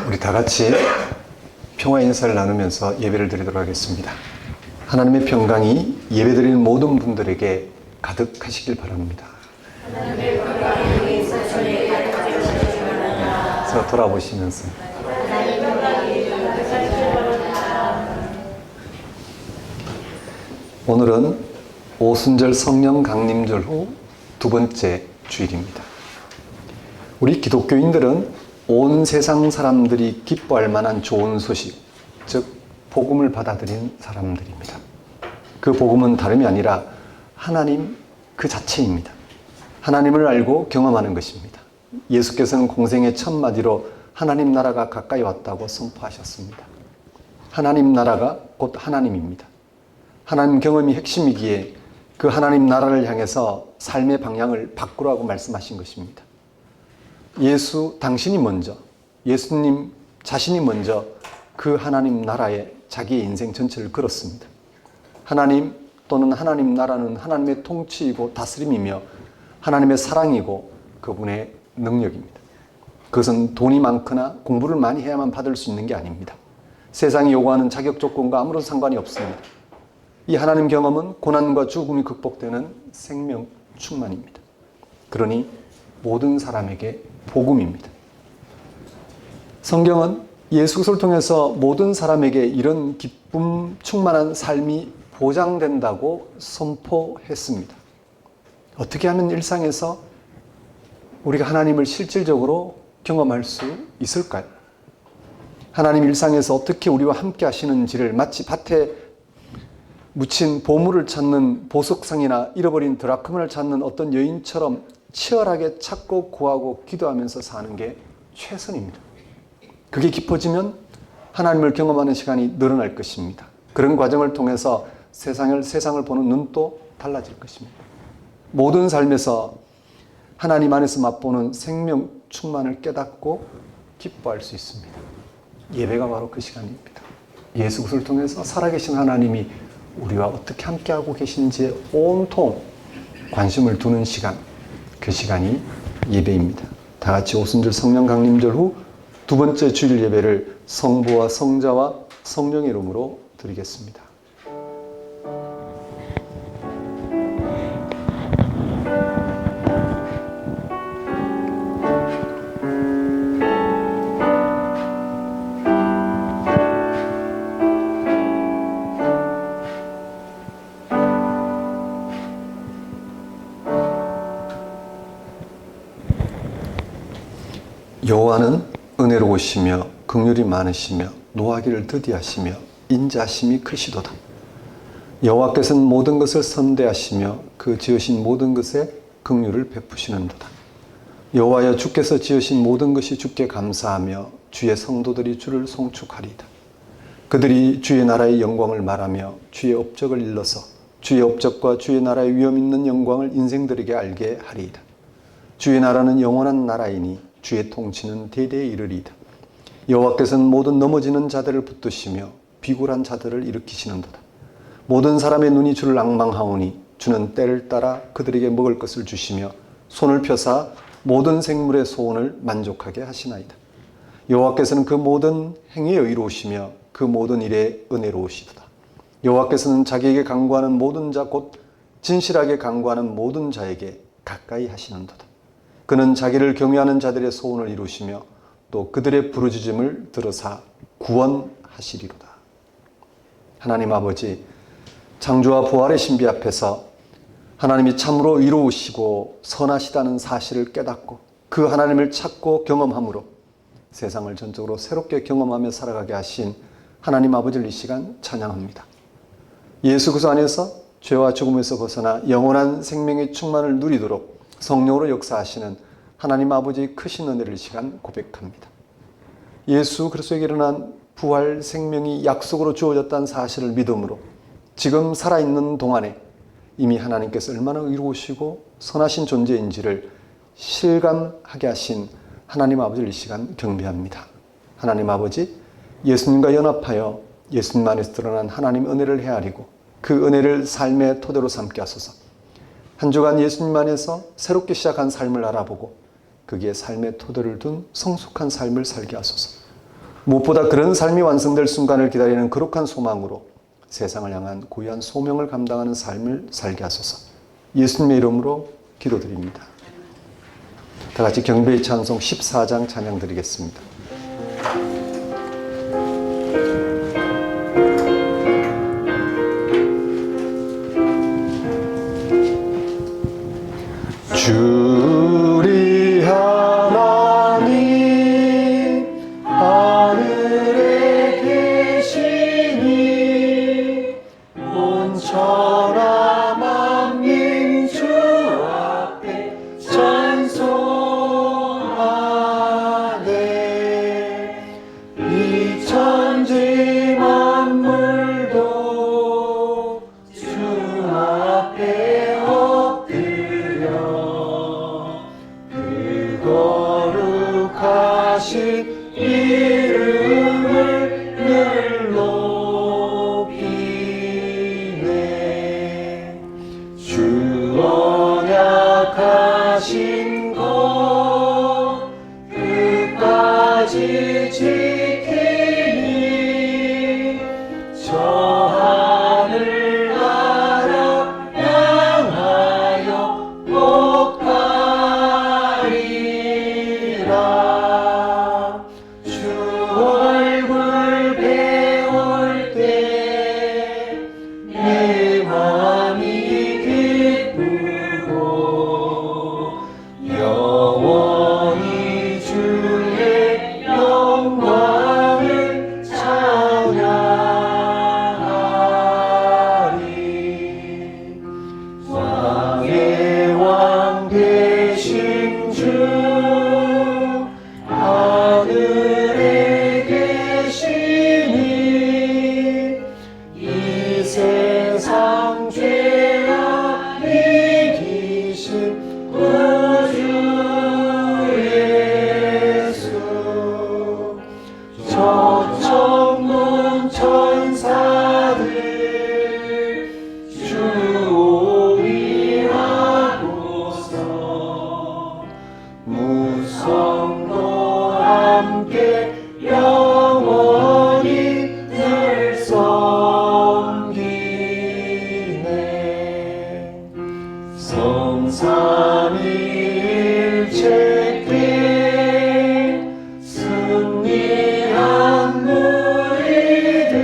우리 다 같이 평화 인사를 나누면서 예배를 드리도록 하겠습니다. 하나님의 평강이 예배드리는 모든 분들에게 가득하시길 바랍니다. 하나님의 평강이 우리 자신의 가득하시길 바랍니다. 그래서 돌아보시면서 하나님의 평강이 가득하시길 바랍니다. 오늘은 오순절 성령 강림절 후 두 번째 주일입니다. 우리 기독교인들은 온 세상 사람들이 기뻐할 만한 좋은 소식, 즉 복음을 받아들인 사람들입니다. 그 복음은 다름이 아니라 하나님 그 자체입니다. 하나님을 알고 경험하는 것입니다. 예수께서는 공생의 첫 마디로 하나님 나라가 가까이 왔다고 선포하셨습니다. 하나님 나라가 곧 하나님입니다. 하나님 경험이 핵심이기에 그 하나님 나라를 향해서 삶의 방향을 바꾸라고 말씀하신 것입니다. 당신이 먼저, 예수님 자신이 먼저 그 하나님 나라에 자기의 인생 전체를 걸었습니다. 하나님 또는 하나님 나라는 하나님의 통치이고 다스림이며 하나님의 사랑이고 그분의 능력입니다. 그것은 돈이 많거나 공부를 많이 해야만 받을 수 있는 게 아닙니다. 세상이 요구하는 자격 조건과 아무런 상관이 없습니다. 이 하나님 경험은 고난과 죽음이 극복되는 생명 충만입니다. 그러니 모든 사람에게 복음입니다. 성경은 예수 그리스도를 통해서 모든 사람에게 이런 기쁨 충만한 삶이 보장된다고 선포했습니다. 어떻게 하면 일상에서 우리가 하나님을 실질적으로 경험할 수 있을까요? 하나님 일상에서 어떻게 우리와 함께 하시는지를 마치 밭에 묻힌 보물을 찾는 보석상이나 잃어버린 드라크마를 찾는 어떤 여인처럼 치열하게 찾고 구하고 기도하면서 사는 게 최선입니다. 그게 깊어지면 하나님을 경험하는 시간이 늘어날 것입니다. 그런 과정을 통해서 세상을 보는 눈도 달라질 것입니다. 모든 삶에서 하나님 안에서 맛보는 생명 충만을 깨닫고 기뻐할 수 있습니다. 예배가 바로 그 시간입니다. 예수 그리스도를 통해서 살아계신 하나님이 우리와 어떻게 함께하고 계신지에 온통 관심을 두는 시간, 그 시간이 예배입니다. 다 같이 오순절 성령 강림절 후 두 번째 주일 예배를 성부와 성자와 성령의 이름으로 드리겠습니다. 여호와는 은혜로우시며 긍휼이 많으시며 노하기를 더디하시며 인자심이 크시도다. 여호와께서는 모든 것을 선대하시며 그 지으신 모든 것에 긍휼을 베푸시는도다. 여호와여 주께서 지으신 모든 것이 주께 감사하며 주의 성도들이 주를 송축하리이다. 그들이 주의 나라의 영광을 말하며 주의 업적을 일러서 주의 업적과 주의 나라의 위엄 있는 영광을 인생들에게 알게 하리이다. 주의 나라는 영원한 나라이니 주의 통치는 대대에 이르리이다. 여호와께서는 모든 넘어지는 자들을 붙드시며 비굴한 자들을 일으키시는도다. 모든 사람의 눈이 주를 앙망하오니 주는 때를 따라 그들에게 먹을 것을 주시며 손을 펴사 모든 생물의 소원을 만족하게 하시나이다. 여호와께서는 그 모든 행위에 의로우시며 그 모든 일에 은혜로우시도다. 여호와께서는 자기에게 간구하는 모든 자 곧 진실하게 간구하는 모든 자에게 가까이 하시는도다. 그는 자기를 경외하는 자들의 소원을 이루시며 또 그들의 부르짖음을 들으사 구원하시리로다. 하나님 아버지, 창조와 부활의 신비 앞에서 하나님이 참으로 의로우시고 선하시다는 사실을 깨닫고 그 하나님을 찾고 경험함으로 세상을 전적으로 새롭게 경험하며 살아가게 하신 하나님 아버지를 이 시간 찬양합니다. 예수 그리스도 안에서 죄와 죽음에서 벗어나 영원한 생명의 충만을 누리도록 성령으로 역사하시는 하나님 아버지의 크신 은혜를 이 시간 고백합니다. 예수 그리스도에게 일어난 부활 생명이 약속으로 주어졌다는 사실을 믿음으로 지금 살아있는 동안에 이미 하나님께서 얼마나 의로우시고 선하신 존재인지를 실감하게 하신 하나님 아버지를 이 시간 경배합니다. 하나님 아버지, 예수님과 연합하여 예수님 안에서 드러난 하나님 은혜를 헤아리고 그 은혜를 삶의 토대로 삼게 하소서. 한 주간 예수님 안에서 새롭게 시작한 삶을 알아보고 거기에 삶의 토대를 둔 성숙한 삶을 살게 하소서. 무엇보다 그런 삶이 완성될 순간을 기다리는 거룩한 소망으로 세상을 향한 고유한 소명을 감당하는 삶을 살게 하소서. 예수님의 이름으로 기도드립니다. 다 같이 경배의 찬송 14장 찬양 드리겠습니다. 주리 하나님 하늘에 계시니 온 천하 만민 주 앞에 찬송하네. 이 천지 만물도 주 앞에 거룩하신 이름을 늘 높이네. 주 언약하신 것 끝까지 지키니 저 하늘 나라 향하여 복하리라. 주 얼굴 배울 때 내 마음이 기쁘고 영원히 주의 영광을 찬양하리. 왕의 왕 되신 주 하늘에 계시니 이 세상 죄악 이기신 구주 예수. 저 천문 천사들 주 오위하고서 무성도 함께 영원히 늘 섬기네. 성삼위일체께 승리한 무리들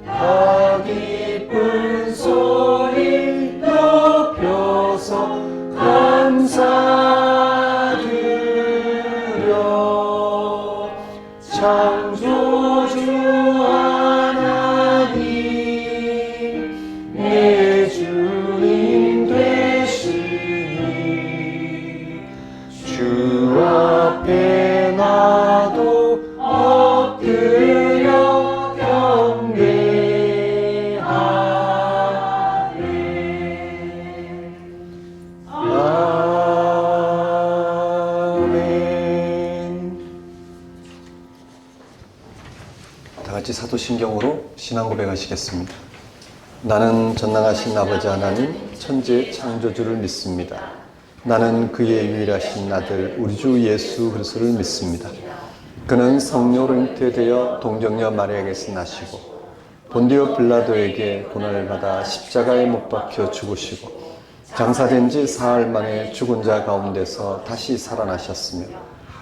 다 기쁜 소리 높여서 감사드려. 창조주 하나님 내 주님 되시니 주 앞에 나도 엎드려 경배하네. 아멘. 다 같이 사도신경으로 신앙 고백하시겠습니다. 나는 전능하신 아버지 하나님 천지의 창조주를 믿습니다. 나는 그의 유일하신 아들 우리 주 예수 그리스도를 믿습니다. 그는 성령으로 잉태되어 동정녀 마리아에게서 나시고 본디오 빌라도에게 고난을 받아 십자가에 못 박혀 죽으시고 장사된 지 사흘 만에 죽은 자 가운데서 다시 살아나셨으며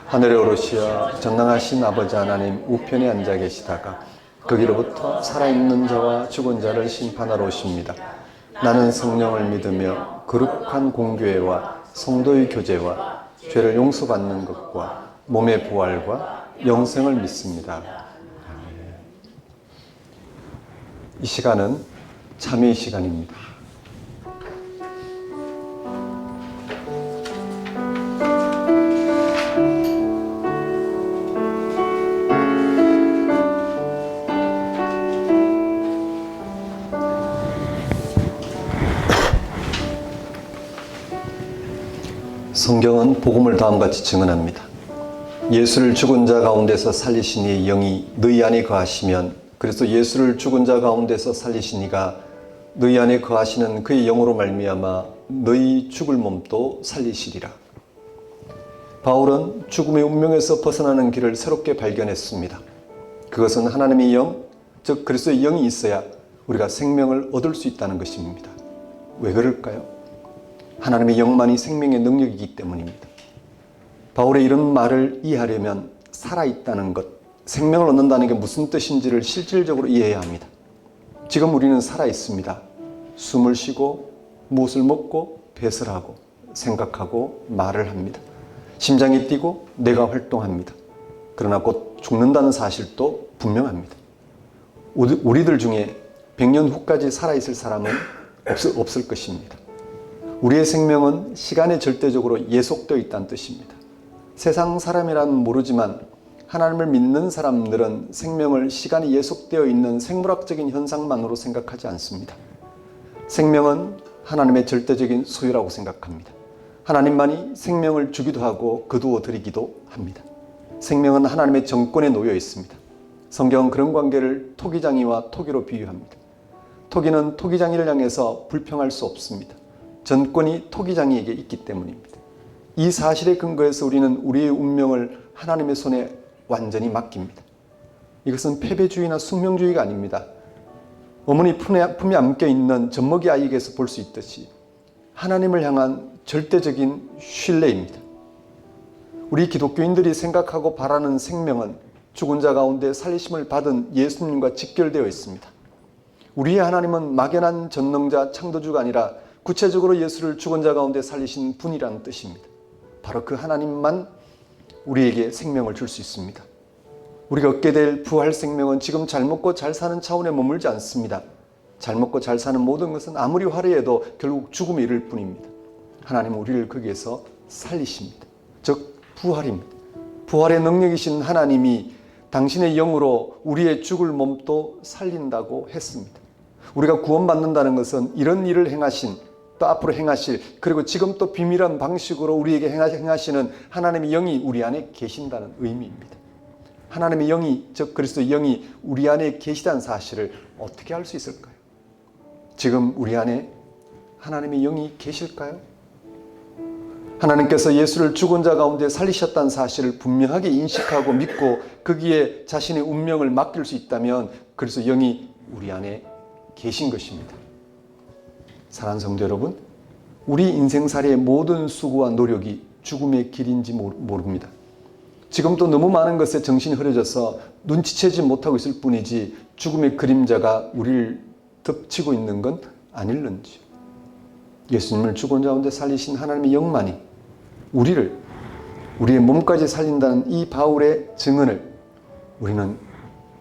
하늘에 오르시어 전능하신 아버지 하나님 우편에 앉아 계시다가 거기로부터 살아있는 자와 죽은 자를 심판하러 오십니다. 나는 성령을 믿으며 거룩한 공교회와 성도의 교제와 죄를 용서받는 것과 몸의 부활과 영생을 믿습니다. 이 시간은 참회의 시간입니다. 성경은 복음을 다음같이 증언합니다. 예수를 죽은 자 가운데서 살리신 이의 영이 너희 안에 거하시면, 그래서 예수를 죽은 자 가운데서 살리신 이가 너희 안에 거하시는 그의 영으로 말미암아 너희 죽을 몸도 살리시리라. 바울은 죽음의 운명에서 벗어나는 길을 새롭게 발견했습니다. 그것은 하나님의 영, 즉 그리스도의 영이 있어야 우리가 생명을 얻을 수 있다는 것입니다. 왜 그럴까요? 하나님의 영만이 생명의 능력이기 때문입니다. 바울의 이런 말을 이해하려면 살아있다는 것, 생명을 얻는다는 게 무슨 뜻인지를 실질적으로 이해해야 합니다. 지금 우리는 살아있습니다. 숨을 쉬고 무엇을 먹고 배설하고 생각하고 말을 합니다. 심장이 뛰고 뇌가 활동합니다. 그러나 곧 죽는다는 사실도 분명합니다. 우리들 중에 100년 후까지 살아있을 사람은 없을 것입니다. 우리의 생명은 시간에 절대적으로 예속되어 있다는 뜻입니다. 세상 사람이란 모르지만 하나님을 믿는 사람들은 생명을 시간이 예속되어 있는 생물학적인 현상만으로 생각하지 않습니다. 생명은 하나님의 절대적인 소유라고 생각합니다. 하나님만이 생명을 주기도 하고 거두어 드리기도 합니다. 생명은 하나님의 정권에 놓여 있습니다. 성경은 그런 관계를 토기장이와 토기로 비유합니다. 토기는 토기장이를 향해서 불평할 수 없습니다. 전권이 토기장이에게 있기 때문입니다. 이 사실에 근거해서 우리는 우리의 운명을 하나님의 손에 완전히 맡깁니다. 이것은 패배주의나 숙명주의가 아닙니다. 어머니 품에 안겨 있는 젖먹이 아이에게서 볼 수 있듯이 하나님을 향한 절대적인 신뢰입니다. 우리 기독교인들이 생각하고 바라는 생명은 죽은 자 가운데 살리심을 받은 예수님과 직결되어 있습니다. 우리의 하나님은 막연한 전능자 창조주가 아니라 구체적으로 예수를 죽은 자 가운데 살리신 분이라는 뜻입니다. 바로 그 하나님만 우리에게 생명을 줄 수 있습니다. 우리가 얻게 될 부활 생명은 지금 잘 먹고 잘 사는 차원에 머물지 않습니다. 잘 먹고 잘 사는 모든 것은 아무리 화려해도 결국 죽음에 이를 뿐입니다. 하나님은 우리를 거기에서 살리십니다. 즉 부활입니다. 부활의 능력이신 하나님이 당신의 영으로 우리의 죽을 몸도 살린다고 했습니다. 우리가 구원받는다는 것은 이런 일을 행하신, 또 앞으로 행하실, 그리고 지금 또 비밀한 방식으로 우리에게 행하시는 하나님의 영이 우리 안에 계신다는 의미입니다. 하나님의 영이, 즉 그리스도의 영이 우리 안에 계시다는 사실을 어떻게 알 수 있을까요? 지금 우리 안에 하나님의 영이 계실까요? 하나님께서 예수를 죽은 자 가운데 살리셨다는 사실을 분명하게 인식하고 믿고 거기에 자신의 운명을 맡길 수 있다면 그래서 영이 우리 안에 계신 것입니다. 사랑하는 성도 여러분, 우리 인생살이의 모든 수고와 노력이 죽음의 길인지 모릅니다. 지금도 너무 많은 것에 정신이 흐려져서 눈치채지 못하고 있을 뿐이지 죽음의 그림자가 우리를 덮치고 있는 건 아닐는지. 예수님을 죽은 자 가운데 살리신 하나님의 영만이 우리를, 우리의 몸까지 살린다는 이 바울의 증언을 우리는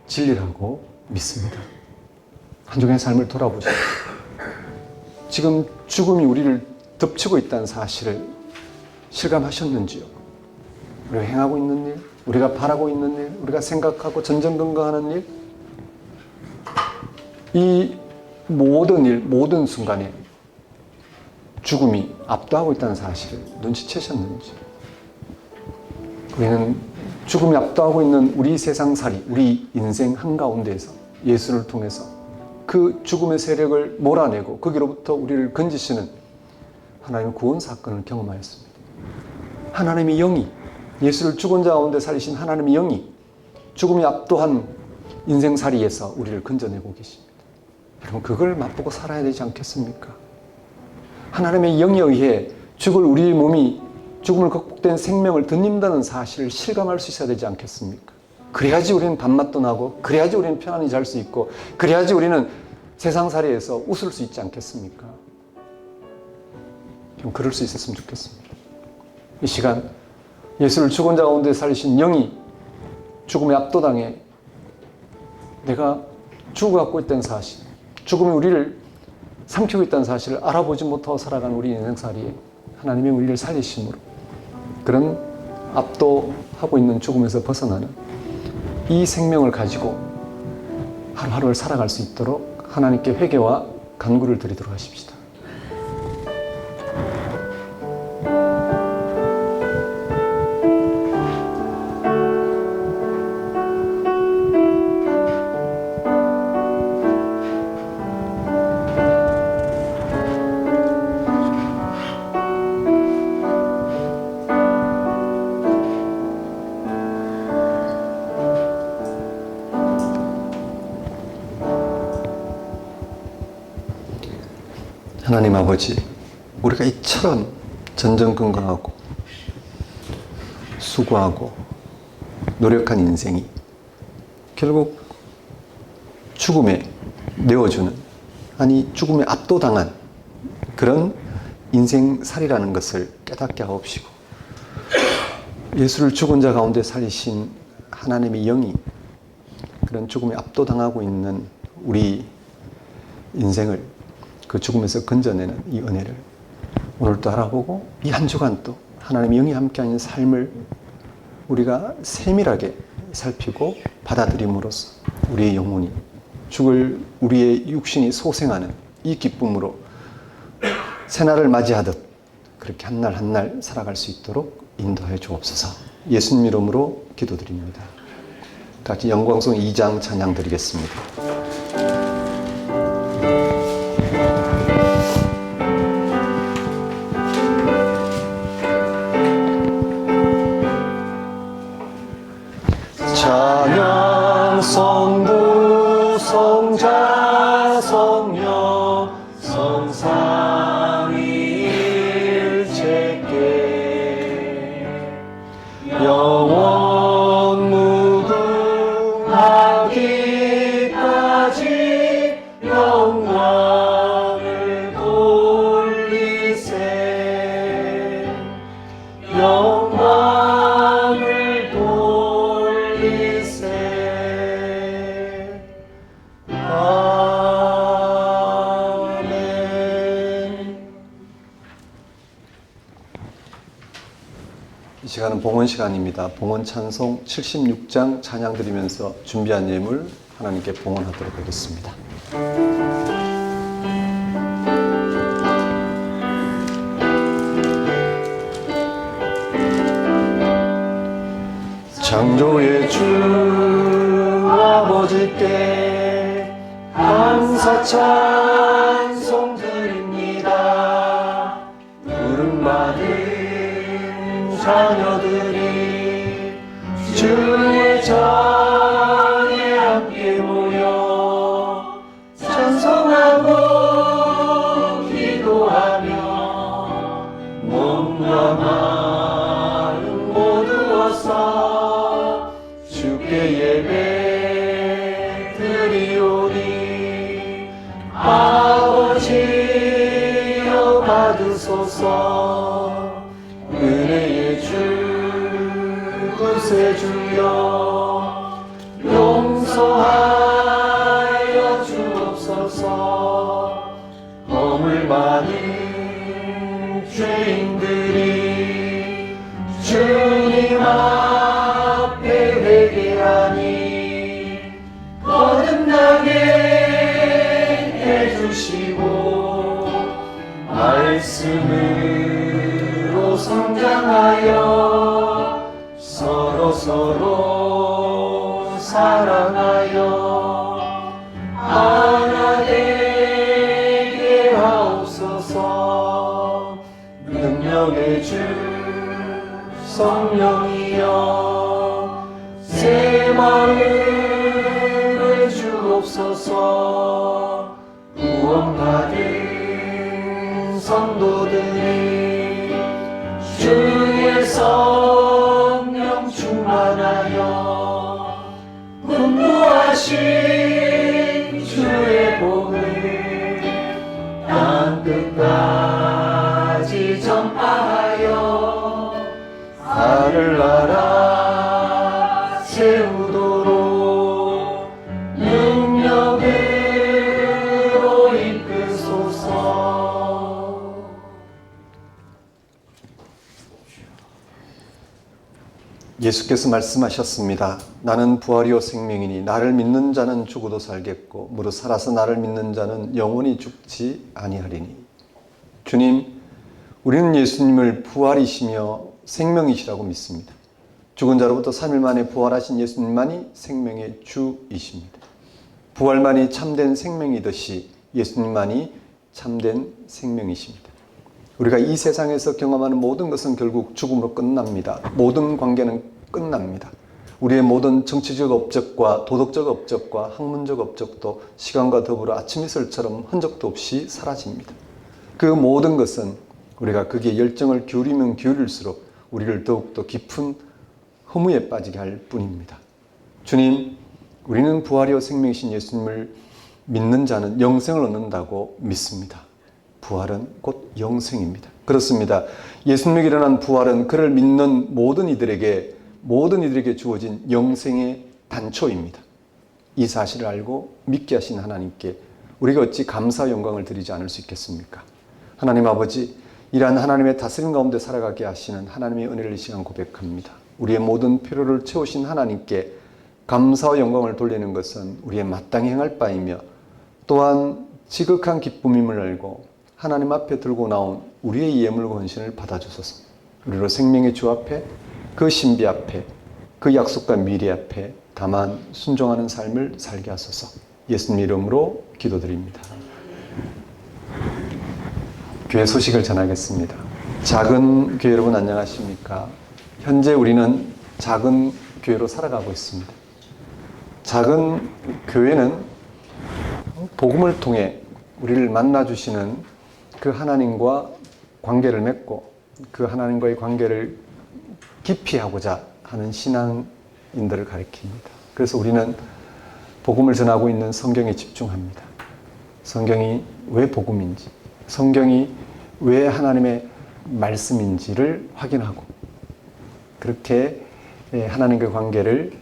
진리라고 믿습니다. 한 주간의 삶을 돌아보십시오. 지금 죽음이 우리를 덮치고 있다는 사실을 실감하셨는지요? 우리가 행하고 있는 일, 우리가 바라고 있는 일, 우리가 생각하고 전전긍긍하는 일, 이 모든 일, 모든 순간에 죽음이 압도하고 있다는 사실을 눈치채셨는지. 우리는 죽음이 압도하고 있는 우리 세상살이, 우리 인생 한가운데에서 예수를 통해서 그 죽음의 세력을 몰아내고 거기로부터 우리를 건지시는 하나님의 구원 사건을 경험하였습니다. 하나님의 영이, 예수를 죽은 자 가운데 살리신 하나님의 영이 죽음이 압도한 인생살이에서 우리를 건져내고 계십니다. 여러분, 그걸 맛보고 살아야 되지 않겠습니까? 하나님의 영에 의해 죽을 우리 몸이 죽음을 극복된 생명을 덧입는다는 사실을 실감할 수 있어야 되지 않겠습니까? 그래야지 우리는 밥맛도 나고, 그래야지 우리는 편안히 잘 수 있고, 그래야지 우리는 세상살이에서 웃을 수 있지 않겠습니까? 좀 그럴 수 있었으면 좋겠습니다. 이 시간 예수를 죽은 자 가운데 살리신 영이 죽음에 압도당해 내가 죽어갖고 있다는 사실, 죽음이 우리를 삼키고 있다는 사실을 알아보지 못하고 살아가는 우리 인생살이에 하나님의 우리를 살리심으로 그런 압도하고 있는 죽음에서 벗어나는 이 생명을 가지고 하루하루를 살아갈 수 있도록 하나님께 회개와 간구를 드리도록 하십시다. 하나님 아버지, 우리가 이처럼 전전긍긍하고 수고하고 노력한 인생이 결국 죽음에 내어주는, 아니 죽음에 압도당한 그런 인생살이라는 것을 깨닫게 하옵시고, 예수를 죽은 자 가운데 살리신 하나님의 영이 그런 죽음에 압도당하고 있는 우리 인생을 그 죽음에서 건져내는 이 은혜를 오늘도 알아보고, 이 한 주간 또 하나님의 영이 함께하는 삶을 우리가 세밀하게 살피고 받아들임으로써 우리의 영혼이 죽을 우리의 육신이 소생하는 이 기쁨으로 새날을 맞이하듯 그렇게 한 날 한 날 살아갈 수 있도록 인도하여 주옵소서. 예수님 이름으로 기도드립니다. 같이 영광송 2장 찬양 드리겠습니다. 찬양 성부 성자 성령 성삼위일체께 영원 무궁하기까지 영광을 돌리세. 영광을 돌리세. 아멘. 이 시간은 봉헌 시간입니다. 봉헌 찬송 76장 찬양 드리면서 준비한 예물 하나님께 봉헌하도록 하겠습니다. 창조의 주 아버지께 감사 찬송 드립니다. 부름받은 자녀들이 주의 전에 함께 모여 찬송하고 기도하며 몸과 마음 모두어서 주께 예배 드리오니 아버지여 받으소서. 은혜의 주 구세주여 용서하여 주옵소서. 허물 많은 죄인들이 주님 앞에 회개하니 거듭나게 해주시고 말씀으로 성장하여 서로 사랑하여 하나 되게 하옵소서. 능력의 주 성령이여 새 마음을 주옵소서. 구원받은 성도들이 주의 성령 충만하여 분부하신 주의 복을 땅끝까지 전파하여 하늘나라 세우도록 능력으로 이끄소서. 예수께서 말씀하셨습니다. 나는 부활이요 생명이니 나를 믿는 자는 죽어도 살겠고 무릇 살아서 나를 믿는 자는 영원히 죽지 아니하리니. 주님, 우리는 예수님을 부활이시며 생명이시라고 믿습니다. 죽은 자로부터 3일 만에 부활하신 예수님만이 생명의 주이십니다. 부활만이 참된 생명이듯이 예수님만이 참된 생명이십니다. 우리가 이 세상에서 경험하는 모든 것은 결국 죽음으로 끝납니다. 모든 관계는 끝납니다. 우리의 모든 정치적 업적과 도덕적 업적과 학문적 업적도 시간과 더불어 아침 이슬처럼 흔적도 없이 사라집니다. 그 모든 것은 우리가 거기에 열정을 기울이면 기울일수록 우리를 더욱더 깊은 허무에 빠지게 할 뿐입니다. 주님, 우리는 부활이요 생명이신 예수님을 믿는 자는 영생을 얻는다고 믿습니다. 부활은 곧 영생입니다. 그렇습니다. 예수님에게 일어난 부활은 그를 믿는 모든 이들에게 주어진 영생의 단초입니다. 이 사실을 알고 믿게 하신 하나님께 우리가 어찌 감사 영광을 드리지 않을 수 있겠습니까? 하나님 아버지, 이러한 하나님의 다스림 가운데 살아가게 하시는 하나님의 은혜를 이 시간 고백합니다. 우리의 모든 필요를 채우신 하나님께 감사와 영광을 돌리는 것은 우리의 마땅히 행할 바이며 또한 지극한 기쁨임을 알고 하나님 앞에 들고 나온 우리의 예물과 헌신을 받아주소서. 우리로 생명의 주 앞에, 그 신비 앞에, 그 약속과 미래 앞에 다만 순종하는 삶을 살게 하소서. 예수님 이름으로 기도드립니다. 교회 소식을 전하겠습니다. 작은 교회 여러분 안녕하십니까? 현재 우리는 작은 교회로 살아가고 있습니다. 작은 교회는 복음을 통해 우리를 만나주시는 그 하나님과 관계를 맺고 그 하나님과의 관계를 깊이 하고자 하는 신앙인들을 가리킵니다. 그래서 우리는 복음을 전하고 있는 성경에 집중합니다. 성경이 왜 복음인지, 성경이 왜 하나님의 말씀인지를 확인하고 그렇게 하나님과의 관계를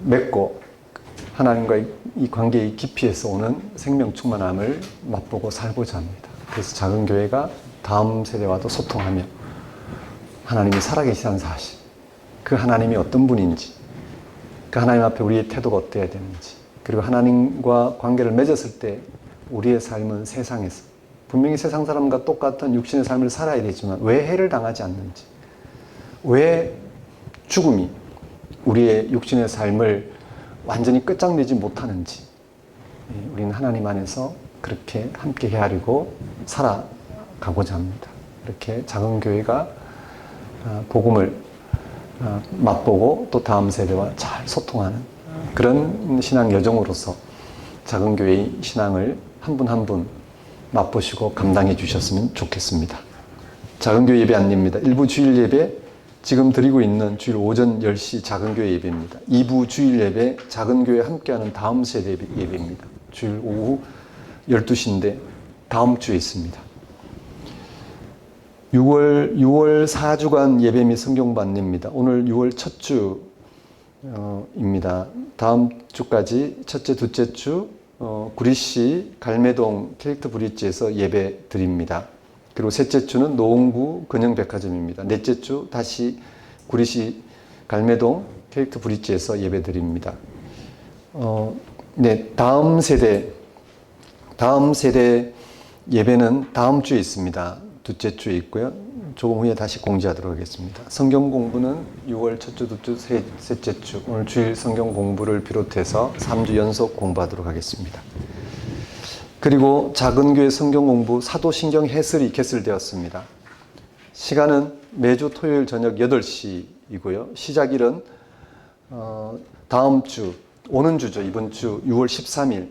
맺고 하나님과의 이 관계의 깊이에서 오는 생명 충만함을 맛보고 살고자 합니다. 그래서 작은 교회가 다음 세대와도 소통하며 하나님이 살아계시다는 사실, 그 하나님이 어떤 분인지, 그 하나님 앞에 우리의 태도가 어때야 되는지, 그리고 하나님과 관계를 맺었을 때 우리의 삶은 세상에서 분명히 세상 사람과 똑같은 육신의 삶을 살아야 되지만 왜 해를 당하지 않는지, 왜 죽음이 우리의 육신의 삶을 완전히 끝장내지 못하는지, 우리는 하나님 안에서 그렇게 함께 헤아리고 살아가고자 합니다. 이렇게 작은 교회가 복음을 맛보고 또 다음 세대와 잘 소통하는 그런 신앙 여정으로서 작은 교회의 신앙을 한 분 한 분 맛보시고 감당해 주셨으면 좋겠습니다. 작은 교회 예배 안내입니다. 1부 주일 예배, 지금 드리고 있는 주일 오전 10시 작은 교회 예배입니다. 2부 주일 예배, 작은 교회 함께하는 다음 세대 예배입니다. 주일 오후 12시인데 다음 주에 있습니다. 6월 4주간 예배 및 성경부 안내입니다. 오늘 6월 첫 주입니다. 다음 주까지 첫째, 둘째 주 구리시 갈매동 캐릭터 브릿지에서 예배 드립니다. 그리고 셋째 주는 노원구 근영백화점입니다. 넷째 주 다시 구리시 갈매동 캐릭터 브릿지에서 예배 드립니다. 다음 세대 예배는 다음 주에 있습니다. 둘째 주에 있고요. 조금 후에 다시 공지하도록 하겠습니다. 성경 공부는 6월 첫 주, 둘째 주, 셋째 주, 오늘 주일 성경 공부를 비롯해서 3주 연속 공부하도록 하겠습니다. 그리고 작은 교회 성경 공부 사도신경 해설이 개설되었습니다. 시간은 매주 토요일 저녁 8시이고요. 시작일은 다음 주, 오는 주죠. 이번 주 6월 13일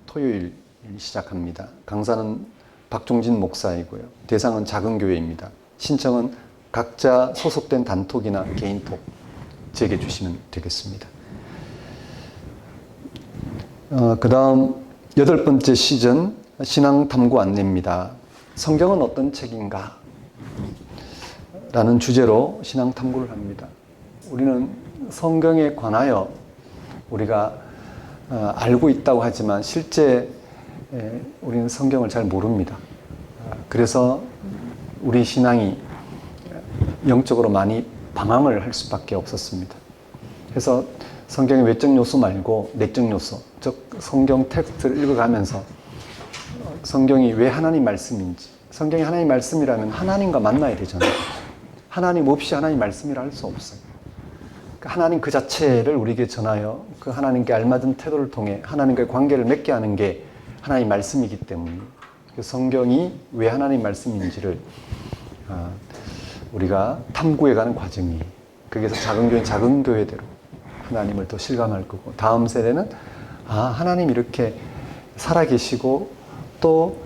토요일 시작합니다. 강사는 박종진 목사이고요. 대상은 작은 교회입니다. 신청은 각자 소속된 단톡이나 개인톡 제게 주시면 되겠습니다. 그 다음 8번째 시즌 신앙탐구 안내입니다. 성경은 어떤 책인가? 라는 주제로 신앙탐구를 합니다. 우리는 성경에 관하여 우리가 알고 있다고 하지만 실제 우리는 성경을 잘 모릅니다. 그래서 우리 신앙이 영적으로 많이 방황을 할 수밖에 없었습니다. 그래서 성경의 외적 요소 말고 내적 요소, 즉 성경 텍스트를 읽어가면서 성경이 왜 하나님 말씀인지, 성경이 하나님 말씀이라면 하나님과 만나야 되잖아요. 하나님 없이 하나님 말씀이라 할 수 없어요. 하나님 그 자체를 우리에게 전하여 그 하나님께 알맞은 태도를 통해 하나님과의 관계를 맺게 하는 게 하나님 말씀이기 때문에 그 성경이 왜 하나님 말씀인지를 우리가 탐구해가는 과정이, 거기에서 작은 교회는 작은 교회대로 하나님을 더 실감할 거고, 다음 세대는 하나님 이렇게 살아계시고 또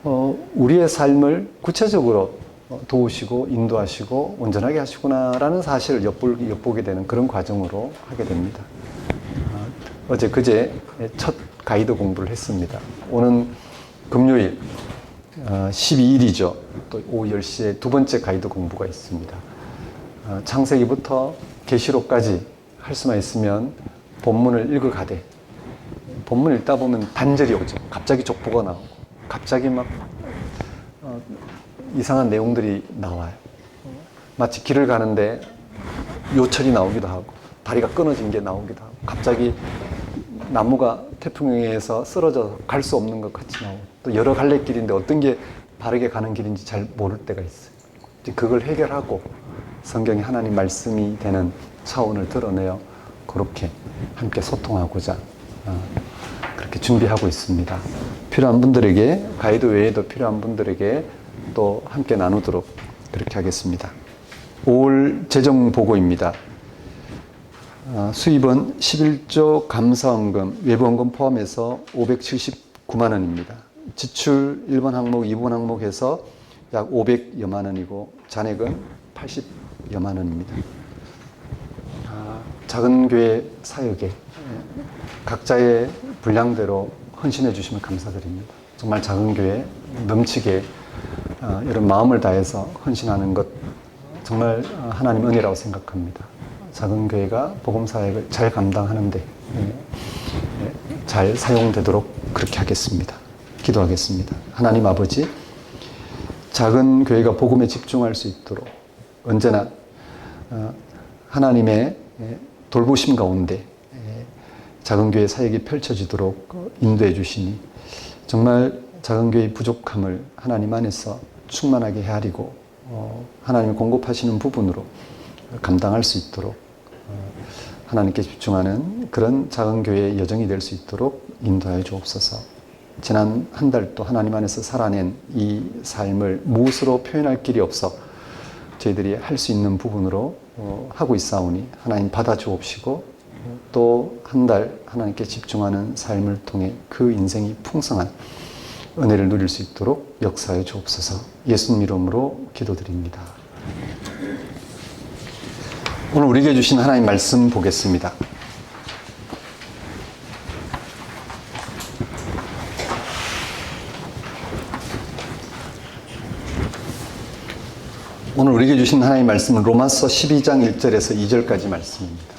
우리의 삶을 구체적으로 도우시고 인도하시고 온전하게 하시구나라는 사실을 엿보게 되는 그런 과정으로 하게 됩니다. 어제 그제 첫 가이드 공부를 했습니다. 오는 금요일 12일이죠. 또 오후 10시에 두 번째 가이드 공부가 있습니다. 창세기부터 계시록까지 할 수만 있으면 본문을 읽어가되 본문 읽다 보면 단절이 오죠. 갑자기 족보가 나오고 갑자기 막 이상한 내용들이 나와요. 마치 길을 가는데 요철이 나오기도 하고 다리가 끊어진 게 나오기도 하고 갑자기 나무가 태풍에 의해서 쓰러져서 갈 수 없는 것 같이 나오고 또 여러 갈래 길인데 어떤 게 바르게 가는 길인지 잘 모를 때가 있어요. 이제 그걸 해결하고 성경이 하나님 말씀이 되는 차원을 드러내어 그렇게 함께 소통하고자 그렇게 준비하고 있습니다. 필요한 분들에게 가이드 외에도 필요한 분들에게 또 함께 나누도록 그렇게 하겠습니다. 5월 재정보고입니다. 수입은 11조 감사원금, 외부원금 포함해서 579만 원입니다. 지출 1번 항목, 2번 항목 해서 약 500여만 원이고 잔액은 80여만 원입니다. 작은 교회 사역에 각자의 분량대로 헌신해 주시면 감사드립니다. 정말 작은 교회 넘치게 이런 마음을 다해서 헌신하는 것 정말 하나님 은혜라고 생각합니다. 작은 교회가 복음 사역을 잘 감당하는데 잘 사용되도록 그렇게 하겠습니다. 기도하겠습니다. 하나님 아버지, 작은 교회가 복음에 집중할 수 있도록 언제나 하나님의 돌보심 가운데 작은 교회 사역이 펼쳐지도록 인도해 주시니 정말 작은 교회의 부족함을 하나님 안에서 충만하게 헤아리고 하나님이 공급하시는 부분으로 감당할 수 있도록 하나님께 집중하는 그런 작은 교회의 여정이 될 수 있도록 인도하여 주옵소서. 지난 한 달 또 하나님 안에서 살아낸 이 삶을 무엇으로 표현할 길이 없어 저희들이 할 수 있는 부분으로 하고 있사오니 하나님 받아주옵시고 또 한 달 하나님께 집중하는 삶을 통해 그 인생이 풍성한 은혜를 누릴 수 있도록 역사해 주옵소서. 예수님 이름으로 기도드립니다. 오늘 우리에게 주신 하나님 말씀 보겠습니다. 오늘 우리에게 주신 하나님 말씀은 로마서 12장 1절에서 2절까지 말씀입니다.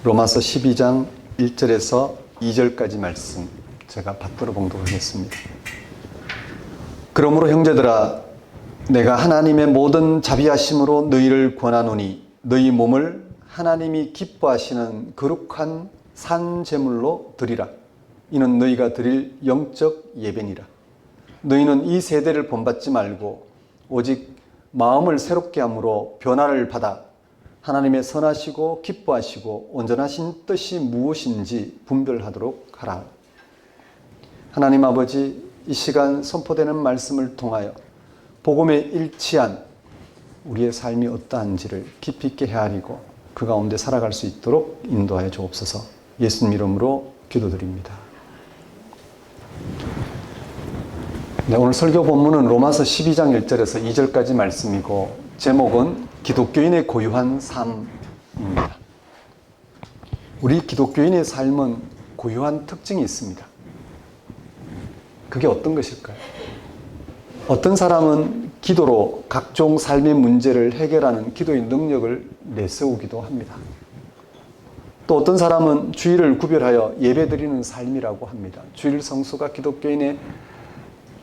로마서 12장 1절에서 2절까지 말씀 제가 받들어 봉독하겠습니다. 그러므로 형제들아, 내가 하나님의 모든 자비하심으로 너희를 권하노니 너희 몸을 하나님이 기뻐하시는 거룩한 산 제물로 드리라. 이는 너희가 드릴 영적 예배니라. 너희는 이 세대를 본받지 말고 오직 마음을 새롭게 함으로 변화를 받아 하나님의 선하시고 기뻐하시고 온전하신 뜻이 무엇인지 분별하도록 하라. 하나님 아버지, 이 시간 선포되는 말씀을 통하여 복음에 일치한 우리의 삶이 어떠한지를 깊이 있게 헤아리고 그 가운데 살아갈 수 있도록 인도하여 주옵소서. 예수님 이름으로 기도드립니다. 네, 오늘 설교 본문은 로마서 12장 1절에서 2절까지 말씀이고 제목은 기독교인의 고유한 삶입니다. 우리 기독교인의 삶은 고유한 특징이 있습니다. 그게 어떤 것일까요? 어떤 사람은 기도로 각종 삶의 문제를 해결하는 기도의 능력을 내세우기도 합니다. 또 어떤 사람은 주일을 구별하여 예배드리는 삶이라고 합니다. 주일 성수가 기독교인의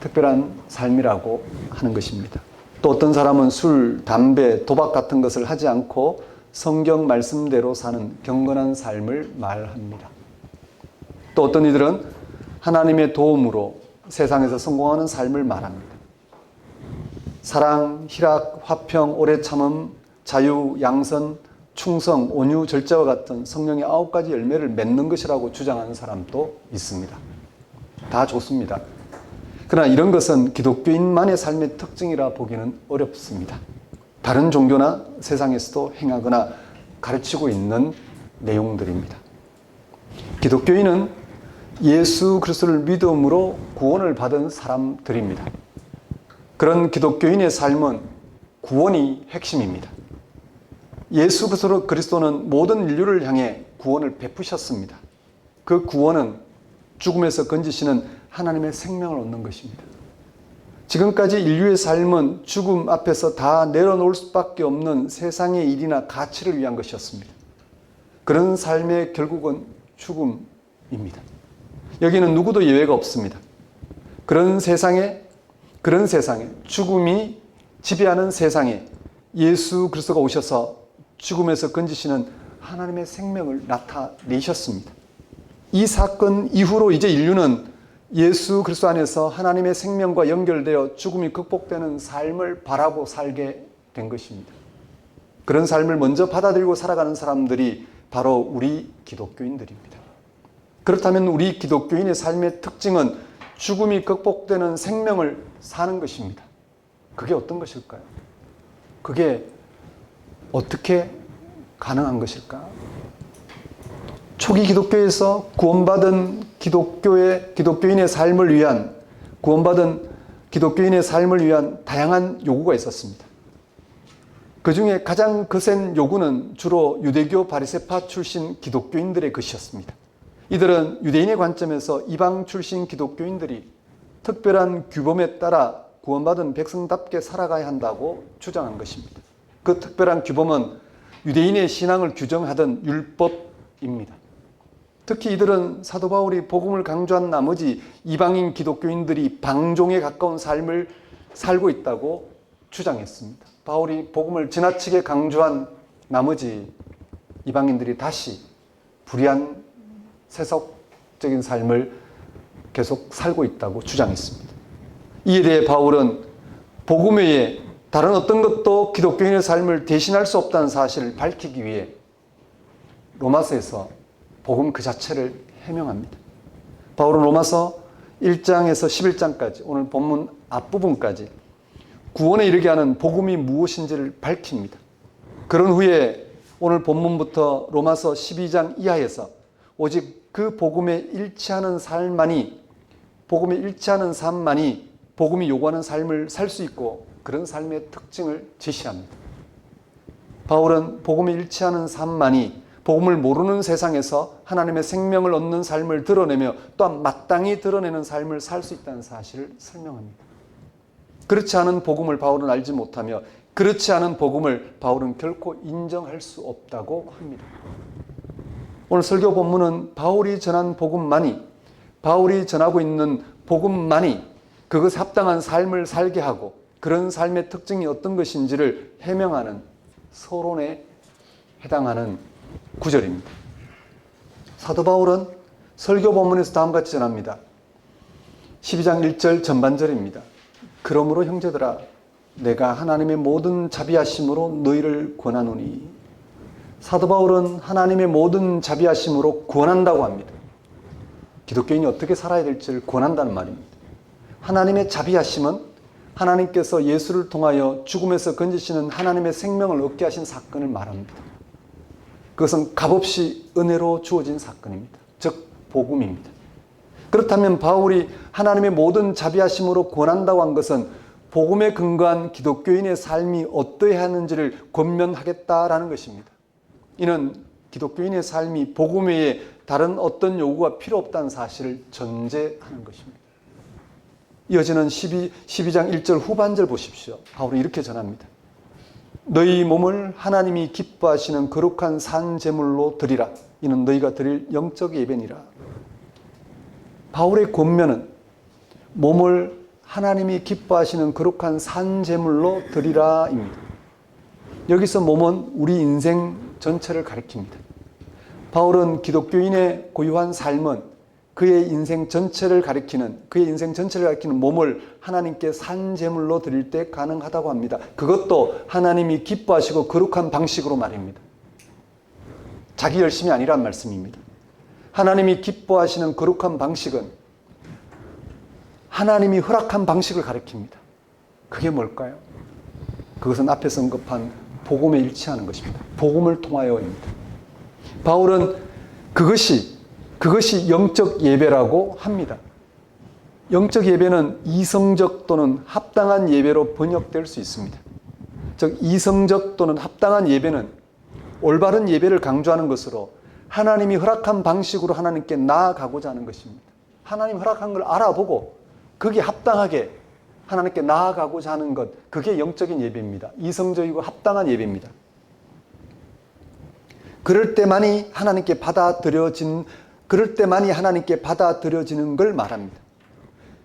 특별한 삶이라고 하는 것입니다. 또 어떤 사람은 술, 담배, 도박 같은 것을 하지 않고 성경 말씀대로 사는 경건한 삶을 말합니다. 또 어떤 이들은 하나님의 도움으로 세상에서 성공하는 삶을 말합니다. 사랑, 희락, 화평, 오래 참음, 자유, 양선, 충성, 온유, 절제와 같은 성령의 9가지 열매를 맺는 것이라고 주장하는 사람도 있습니다. 다 좋습니다. 그러나 이런 것은 기독교인만의 삶의 특징이라 보기는 어렵습니다. 다른 종교나 세상에서도 행하거나 가르치고 있는 내용들입니다. 기독교인은 예수 그리스도를 믿음으로 구원을 받은 사람들입니다. 그런 기독교인의 삶은 구원이 핵심입니다. 예수 그리스도는 모든 인류를 향해 구원을 베푸셨습니다. 그 구원은 죽음에서 건지시는 하나님의 생명을 얻는 것입니다. 지금까지 인류의 삶은 죽음 앞에서 다 내려놓을 수밖에 없는 세상의 일이나 가치를 위한 것이었습니다. 그런 삶의 결국은 죽음입니다. 여기는 누구도 예외가 없습니다. 그런 세상에 죽음이 지배하는 세상에 예수 그리스도가 오셔서 죽음에서 건지시는 하나님의 생명을 나타내셨습니다. 이 사건 이후로 이제 인류는 예수 그리스도 안에서 하나님의 생명과 연결되어 죽음이 극복되는 삶을 바라고 살게 된 것입니다. 그런 삶을 먼저 받아들이고 살아가는 사람들이 바로 우리 기독교인들입니다. 그렇다면 우리 기독교인의 삶의 특징은 죽음이 극복되는 생명을 사는 것입니다. 그게 어떤 것일까요? 그게 어떻게 가능한 것일까? 초기 기독교에서 구원받은 기독교인의 삶을 위한 다양한 요구가 있었습니다. 그 중에 가장 거센 요구는 주로 유대교 바리새파 출신 기독교인들의 것이었습니다. 이들은 유대인의 관점에서 이방 출신 기독교인들이 특별한 규범에 따라 구원받은 백성답게 살아가야 한다고 주장한 것입니다. 그 특별한 규범은 유대인의 신앙을 규정하던 율법입니다. 특히 이들은 사도 바울이 복음을 강조한 나머지 이방인 기독교인들이 방종에 가까운 삶을 살고 있다고 주장했습니다. 바울이 복음을 지나치게 강조한 나머지 이방인들이 다시 불의한 세속적인 삶을 계속 살고 있다고 주장했습니다. 이에 대해 바울은 복음 외에 다른 어떤 것도 기독교인의 삶을 대신할 수 없다는 사실을 밝히기 위해 로마서에서 복음 그 자체를 해명합니다. 바울은 로마서 1장에서 11장까지 오늘 본문 앞부분까지 구원에 이르게 하는 복음이 무엇인지를 밝힙니다. 그런 후에 오늘 본문부터 로마서 12장 이하에서 오직 그 복음에 일치하는 삶만이 복음이 요구하는 삶을 살 수 있고 그런 삶의 특징을 제시합니다. 바울은 복음에 일치하는 삶만이 복음을 모르는 세상에서 하나님의 생명을 얻는 삶을 드러내며 또한 마땅히 드러내는 삶을 살 수 있다는 사실을 설명합니다. 그렇지 않은 복음을 바울은 알지 못하며 그렇지 않은 복음을 바울은 결코 인정할 수 없다고 합니다. 오늘 설교 본문은 바울이 전한 복음만이, 바울이 전하고 있는 복음만이 그것에 합당한 삶을 살게 하고 그런 삶의 특징이 어떤 것인지를 해명하는 서론에 해당하는 구절입니다. 사도 바울은 설교 본문에서 다음과 같이 전합니다. 12장 1절 전반절입니다. 그러므로 형제들아 내가 하나님의 모든 자비하심으로 너희를 권하노니. 사도 바울은 하나님의 모든 자비하심으로 권한다고 합니다. 기독교인이 어떻게 살아야 될지를 권한다는 말입니다. 하나님의 자비하심은 하나님께서 예수를 통하여 죽음에서 건지시는 하나님의 생명을 얻게 하신 사건을 말합니다. 그것은 값없이 은혜로 주어진 사건입니다. 즉 복음입니다. 그렇다면 바울이 하나님의 모든 자비하심으로 권한다고 한 것은 복음에 근거한 기독교인의 삶이 어떠해야 하는지를 권면하겠다라는 것입니다. 이는 기독교인의 삶이 복음 외에 다른 어떤 요구가 필요 없다는 사실을 전제하는 것입니다. 이어지는 12장 1절 후반절 보십시오. 바울은 이렇게 전합니다. 너희 몸을 하나님이 기뻐하시는 거룩한 산 제물로 드리라. 이는 너희가 드릴 영적 예배니라. 바울의 권면은 몸을 하나님이 기뻐하시는 거룩한 산 제물로 드리라입니다. 여기서 몸은 우리 인생 전체를 가리킵니다. 바울은 기독교인의 고유한 삶은 그의 인생 전체를 가리키는 몸을 하나님께 산 제물로 드릴 때 가능하다고 합니다. 그것도 하나님이 기뻐하시고 거룩한 방식으로 말입니다. 자기 열심이 아니란 말씀입니다. 하나님이 기뻐하시는 거룩한 방식은 하나님이 허락한 방식을 가리킵니다. 그게 뭘까요? 그것은 앞에서 언급한 복음에 일치하는 것입니다. 복음을 통하여입니다. 바울은 그것이 그것이 영적 예배라고 합니다. 영적 예배는 이성적 또는 합당한 예배로 번역될 수 있습니다. 즉 이성적 또는 합당한 예배는 올바른 예배를 강조하는 것으로 하나님이 허락한 방식으로 하나님께 나아가고자 하는 것입니다. 하나님 허락한 걸 알아보고 그게 합당하게 하나님께 나아가고자 하는 것, 그게 영적인 예배입니다. 이성적이고 합당한 예배입니다. 그럴 때만이 하나님께 받아들여지는 걸 말합니다.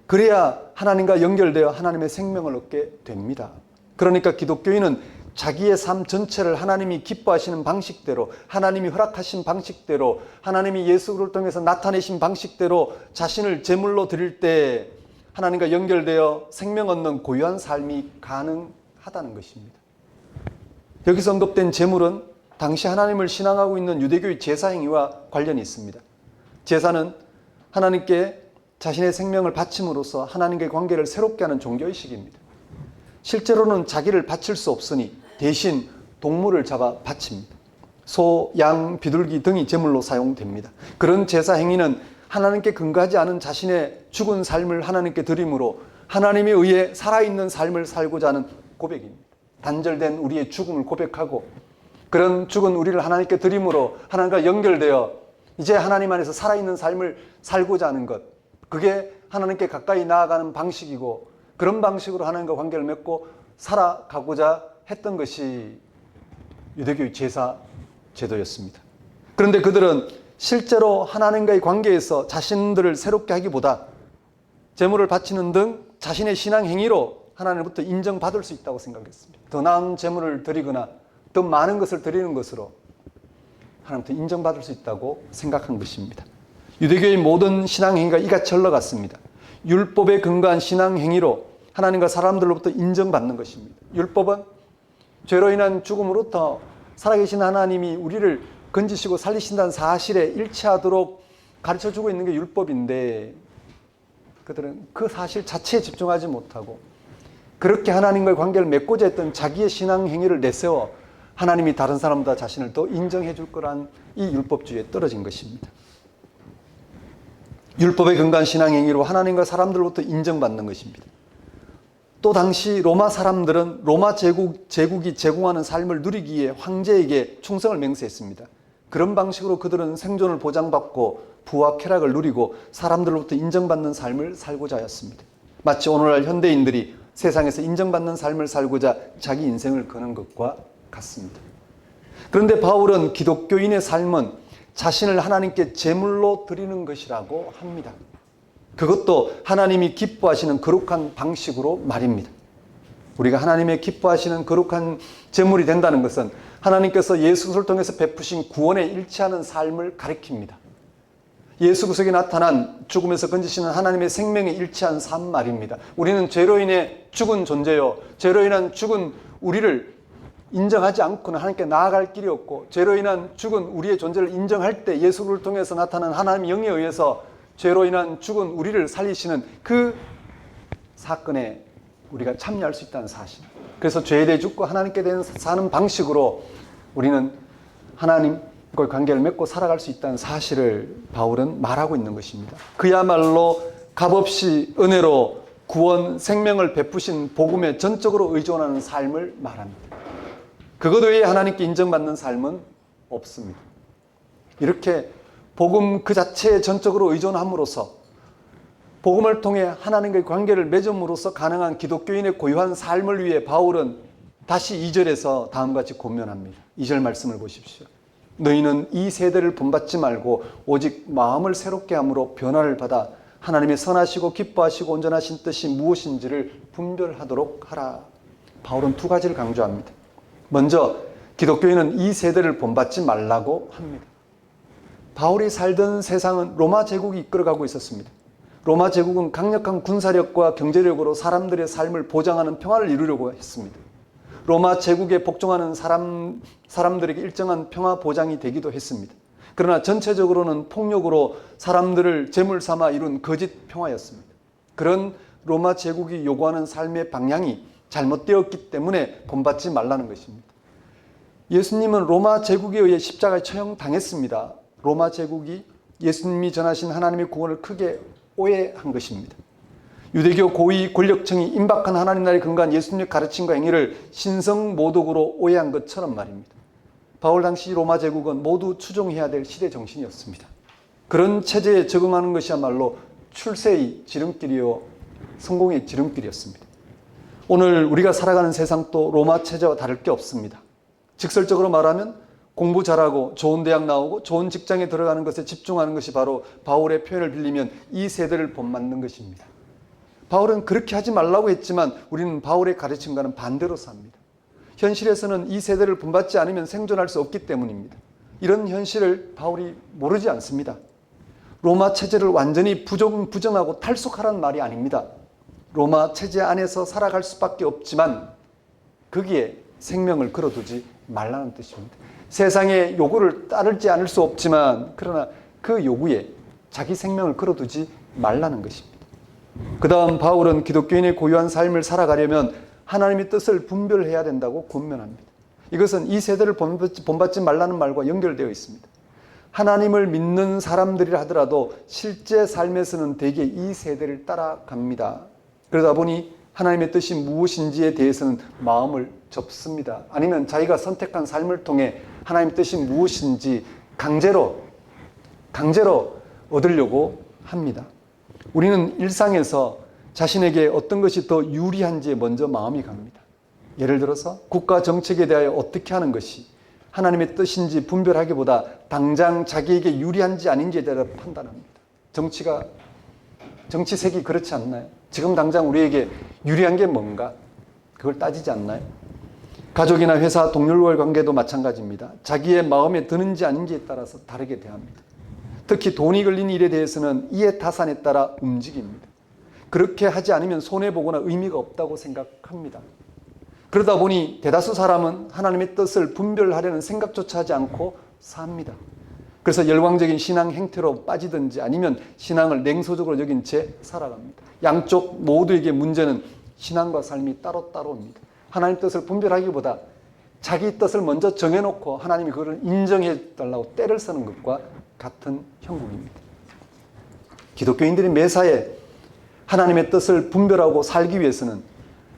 그래야 하나님과 연결되어 하나님의 생명을 얻게 됩니다. 그러니까 기독교인은 자기의 삶 전체를 하나님이 기뻐하시는 방식대로, 하나님이 허락하신 방식대로, 하나님이 예수를 통해서 나타내신 방식대로 자신을 제물로 드릴 때 하나님과 연결되어 생명 얻는 고유한 삶이 가능하다는 것입니다. 여기서 언급된 제물은 당시 하나님을 신앙하고 있는 유대교의 제사 행위와 관련이 있습니다. 제사는 하나님께 자신의 생명을 바침으로써 하나님과의 관계를 새롭게 하는 종교의식입니다. 실제로는 자기를 바칠 수 없으니 대신 동물을 잡아 바칩니다. 소, 양, 비둘기 등이 제물로 사용됩니다. 그런 제사 행위는 하나님께 근거하지 않은 자신의 죽은 삶을 하나님께 드림으로 하나님에 의해 살아있는 삶을 살고자 하는 고백입니다. 단절된 우리의 죽음을 고백하고 그런 죽은 우리를 하나님께 드림으로 하나님과 연결되어 이제 하나님 안에서 살아있는 삶을 살고자 하는 것, 그게 하나님께 가까이 나아가는 방식이고 그런 방식으로 하나님과 관계를 맺고 살아가고자 했던 것이 유대교의 제사 제도였습니다. 그런데 그들은 실제로 하나님과의 관계에서 자신들을 새롭게 하기보다 제물을 바치는 등 자신의 신앙 행위로 하나님으로부터 인정받을 수 있다고 생각했습니다. 더 나은 제물을 드리거나 더 많은 것을 드리는 것으로 하나님부터 인정받을 수 있다고 생각한 것입니다. 유대교의 모든 신앙 행위가 이같이 흘러갔습니다. 율법에 근거한 신앙 행위로 하나님과 사람들로부터 인정받는 것입니다. 율법은 죄로 인한 죽음으로부터 살아계신 하나님이 우리를 건지시고 살리신다는 사실에 일치하도록 가르쳐주고 있는 게 율법인데 그들은 그 사실 자체에 집중하지 못하고 그렇게 하나님과의 관계를 맺고자 했던 자기의 신앙 행위를 내세워 하나님이 다른 사람보다 자신을 더 인정해 줄 거란 이 율법주의에 떨어진 것입니다. 율법에 근거한 신앙 행위로 하나님과 사람들로부터 인정받는 것입니다. 또 당시 로마 사람들은 로마 제국이 제공하는 삶을 누리기 위해 황제에게 충성을 맹세했습니다. 그런 방식으로 그들은 생존을 보장받고 부와 쾌락을 누리고 사람들로부터 인정받는 삶을 살고자 하였습니다. 마치 오늘날 현대인들이 세상에서 인정받는 삶을 살고자 자기 인생을 거는 것과 같습니다. 그런데 바울은 기독교인의 삶은 자신을 하나님께 제물로 드리는 것이라고 합니다. 그것도 하나님이 기뻐하시는 거룩한 방식으로 말입니다. 우리가 하나님의 기뻐하시는 거룩한 제물이 된다는 것은 하나님께서 예수 그리스도를 통해서 베푸신 구원에 일치하는 삶을 가리킵니다. 예수 그리스도에 나타난 죽음에서 건지시는 하나님의 생명에 일치한 삶 말입니다. 우리는 죄로 인해 죽은 존재요, 죄로 인한 죽은 우리를 인정하지 않고는 하나님께 나아갈 길이 없고 죄로 인한 죽은 우리의 존재를 인정할 때 예수를 통해서 나타난 하나님의 영에 의해서 죄로 인한 죽은 우리를 살리시는 그 사건에 우리가 참여할 수 있다는 사실. 그래서 죄에 대해 죽고 하나님께 대해 사는 방식으로 우리는 하나님과의 관계를 맺고 살아갈 수 있다는 사실을 바울은 말하고 있는 것입니다. 그야말로 값없이 은혜로 구원, 생명을 베푸신 복음에 전적으로 의존하는 삶을 말합니다. 그것 외에 하나님께 인정받는 삶은 없습니다. 이렇게 복음 그 자체에 전적으로 의존함으로써 복음을 통해 하나님과의 관계를 맺음으로써 가능한 기독교인의 고유한 삶을 위해 바울은 다시 2절에서 다음과 같이 권면합니다. 2절 말씀을 보십시오. 너희는 이 세대를 본받지 말고 오직 마음을 새롭게 함으로 변화를 받아 하나님의 선하시고 기뻐하시고 온전하신 뜻이 무엇인지를 분별하도록 하라. 바울은 두 가지를 강조합니다. 먼저 기독교인은 이 세대를 본받지 말라고 합니다. 바울이 살던 세상은 로마 제국이 이끌어가고 있었습니다. 로마 제국은 강력한 군사력과 경제력으로 사람들의 삶을 보장하는 평화를 이루려고 했습니다. 로마 제국에 복종하는 사람들에게 일정한 평화 보장이 되기도 했습니다. 그러나 전체적으로는 폭력으로 사람들을 제물 삼아 이룬 거짓 평화였습니다. 그런 로마 제국이 요구하는 삶의 방향이 잘못되었기 때문에 본받지 말라는 것입니다. 예수님은 로마 제국에 의해 십자가에 처형당했습니다. 로마 제국이 예수님이 전하신 하나님의 구원을 크게 오해한 것입니다. 유대교 고위 권력층이 임박한 하나님 나라의 근거한 예수님의 가르침과 행위를 신성모독으로 오해한 것처럼 말입니다. 바울 당시 로마 제국은 모두 추종해야 될 시대 정신이었습니다. 그런 체제에 적응하는 것이야말로 출세의 지름길이요 성공의 지름길이었습니다. 오늘 우리가 살아가는 세상도 로마 체제와 다를 게 없습니다. 직설적으로 말하면 공부 잘하고 좋은 대학 나오고 좋은 직장에 들어가는 것에 집중하는 것이 바로 바울의 표현을 빌리면 이 세대를 본받는 것입니다. 바울은 그렇게 하지 말라고 했지만 우리는 바울의 가르침과는 반대로 삽니다. 현실에서는 이 세대를 본받지 않으면 생존할 수 없기 때문입니다. 이런 현실을 바울이 모르지 않습니다. 로마 체제를 완전히 부정하고 탈속하라는 말이 아닙니다. 로마 체제 안에서 살아갈 수밖에 없지만 거기에 생명을 걸어두지 말라는 뜻입니다. 세상의 요구를 따르지 않을 수 없지만 그러나 그 요구에 자기 생명을 걸어두지 말라는 것입니다. 그 다음 바울은 기독교인의 고유한 삶을 살아가려면 하나님의 뜻을 분별해야 된다고 권면합니다. 이것은 이 세대를 본받지 말라는 말과 연결되어 있습니다. 하나님을 믿는 사람들이라 하더라도 실제 삶에서는 대개 이 세대를 따라갑니다. 그러다 보니 하나님의 뜻이 무엇인지에 대해서는 마음을 접습니다. 아니면 자기가 선택한 삶을 통해 하나님의 뜻이 무엇인지 강제로 얻으려고 합니다. 우리는 일상에서 자신에게 어떤 것이 더 유리한지에 먼저 마음이 갑니다. 예를 들어서 국가 정책에 대하여 어떻게 하는 것이 하나님의 뜻인지 분별하기보다 당장 자기에게 유리한지 아닌지에 대해 판단합니다. 정치색이 그렇지 않나요? 지금 당장 우리에게 유리한 게 뭔가? 그걸 따지지 않나요? 가족이나 회사 동료와의 관계도 마찬가지입니다. 자기의 마음에 드는지 아닌지에 따라서 다르게 대합니다. 특히 돈이 걸린 일에 대해서는 이해 타산에 따라 움직입니다. 그렇게 하지 않으면 손해보거나 의미가 없다고 생각합니다. 그러다 보니 대다수 사람은 하나님의 뜻을 분별하려는 생각조차 하지 않고 삽니다. 그래서 열광적인 신앙 행태로 빠지든지 아니면 신앙을 냉소적으로 여긴 채 살아갑니다. 양쪽 모두에게 문제는 신앙과 삶이 따로따로입니다. 하나님 뜻을 분별하기보다 자기 뜻을 먼저 정해놓고 하나님이 그걸 인정해 달라고 떼를 쓰는 것과 같은 형국입니다. 기독교인들이 매사에 하나님의 뜻을 분별하고 살기 위해서는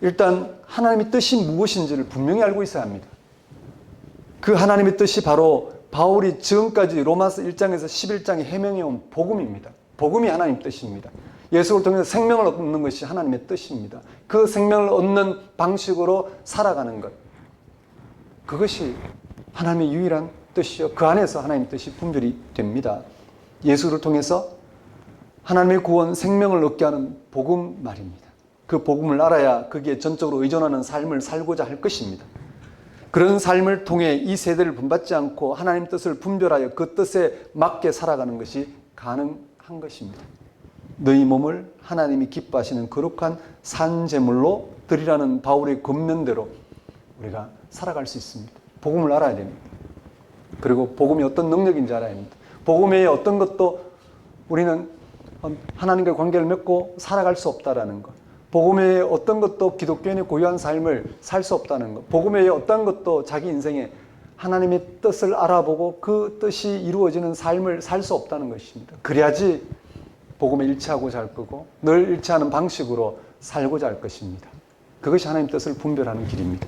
일단 하나님의 뜻이 무엇인지를 분명히 알고 있어야 합니다. 그 하나님의 뜻이 바로 바울이 지금까지 로마서 1장에서 11장에 해명해온 복음입니다. 복음이 하나님의 뜻입니다. 예수를 통해서 생명을 얻는 것이 하나님의 뜻입니다. 그 생명을 얻는 방식으로 살아가는 것, 그것이 하나님의 유일한 뜻이요 그 안에서 하나님의 뜻이 분별이 됩니다. 예수를 통해서 하나님의 구원, 생명을 얻게 하는 복음 말입니다. 그 복음을 알아야 거기에 전적으로 의존하는 삶을 살고자 할 것입니다. 그런 삶을 통해 이 세대를 본받지 않고 하나님 뜻을 분별하여 그 뜻에 맞게 살아가는 것이 가능한 것입니다. 너희 몸을 하나님이 기뻐하시는 거룩한 산제물로 드리라는 바울의 권면대로 우리가 살아갈 수 있습니다. 복음을 알아야 됩니다. 그리고 복음이 어떤 능력인지 알아야 합니다. 복음 외에 어떤 것도 우리는 하나님과 관계를 맺고 살아갈 수 없다라는 것. 복음 외에 어떤 것도 기독교인의 고유한 삶을 살 수 없다는 것. 복음 외에 어떤 것도 자기 인생에 하나님의 뜻을 알아보고 그 뜻이 이루어지는 삶을 살 수 없다는 것입니다. 그래야지 복음에 일치하고자 할 거고 늘 일치하는 방식으로 살고자 할 것입니다. 그것이 하나님 뜻을 분별하는 길입니다.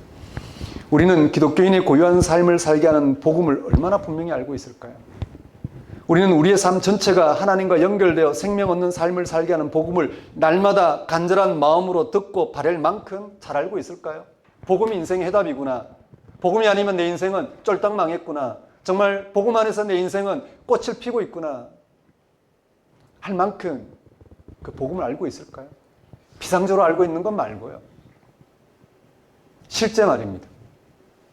우리는 기독교인의 고유한 삶을 살게 하는 복음을 얼마나 분명히 알고 있을까요? 우리는 우리의 삶 전체가 하나님과 연결되어 생명 얻는 삶을 살게 하는 복음을 날마다 간절한 마음으로 듣고 바랄 만큼 잘 알고 있을까요? 복음이 인생의 해답이구나. 복음이 아니면 내 인생은 쫄딱 망했구나. 정말 복음 안에서 내 인생은 꽃을 피고 있구나. 할 만큼 그 복음을 알고 있을까요? 비상적으로 알고 있는 건 말고요. 실제 말입니다.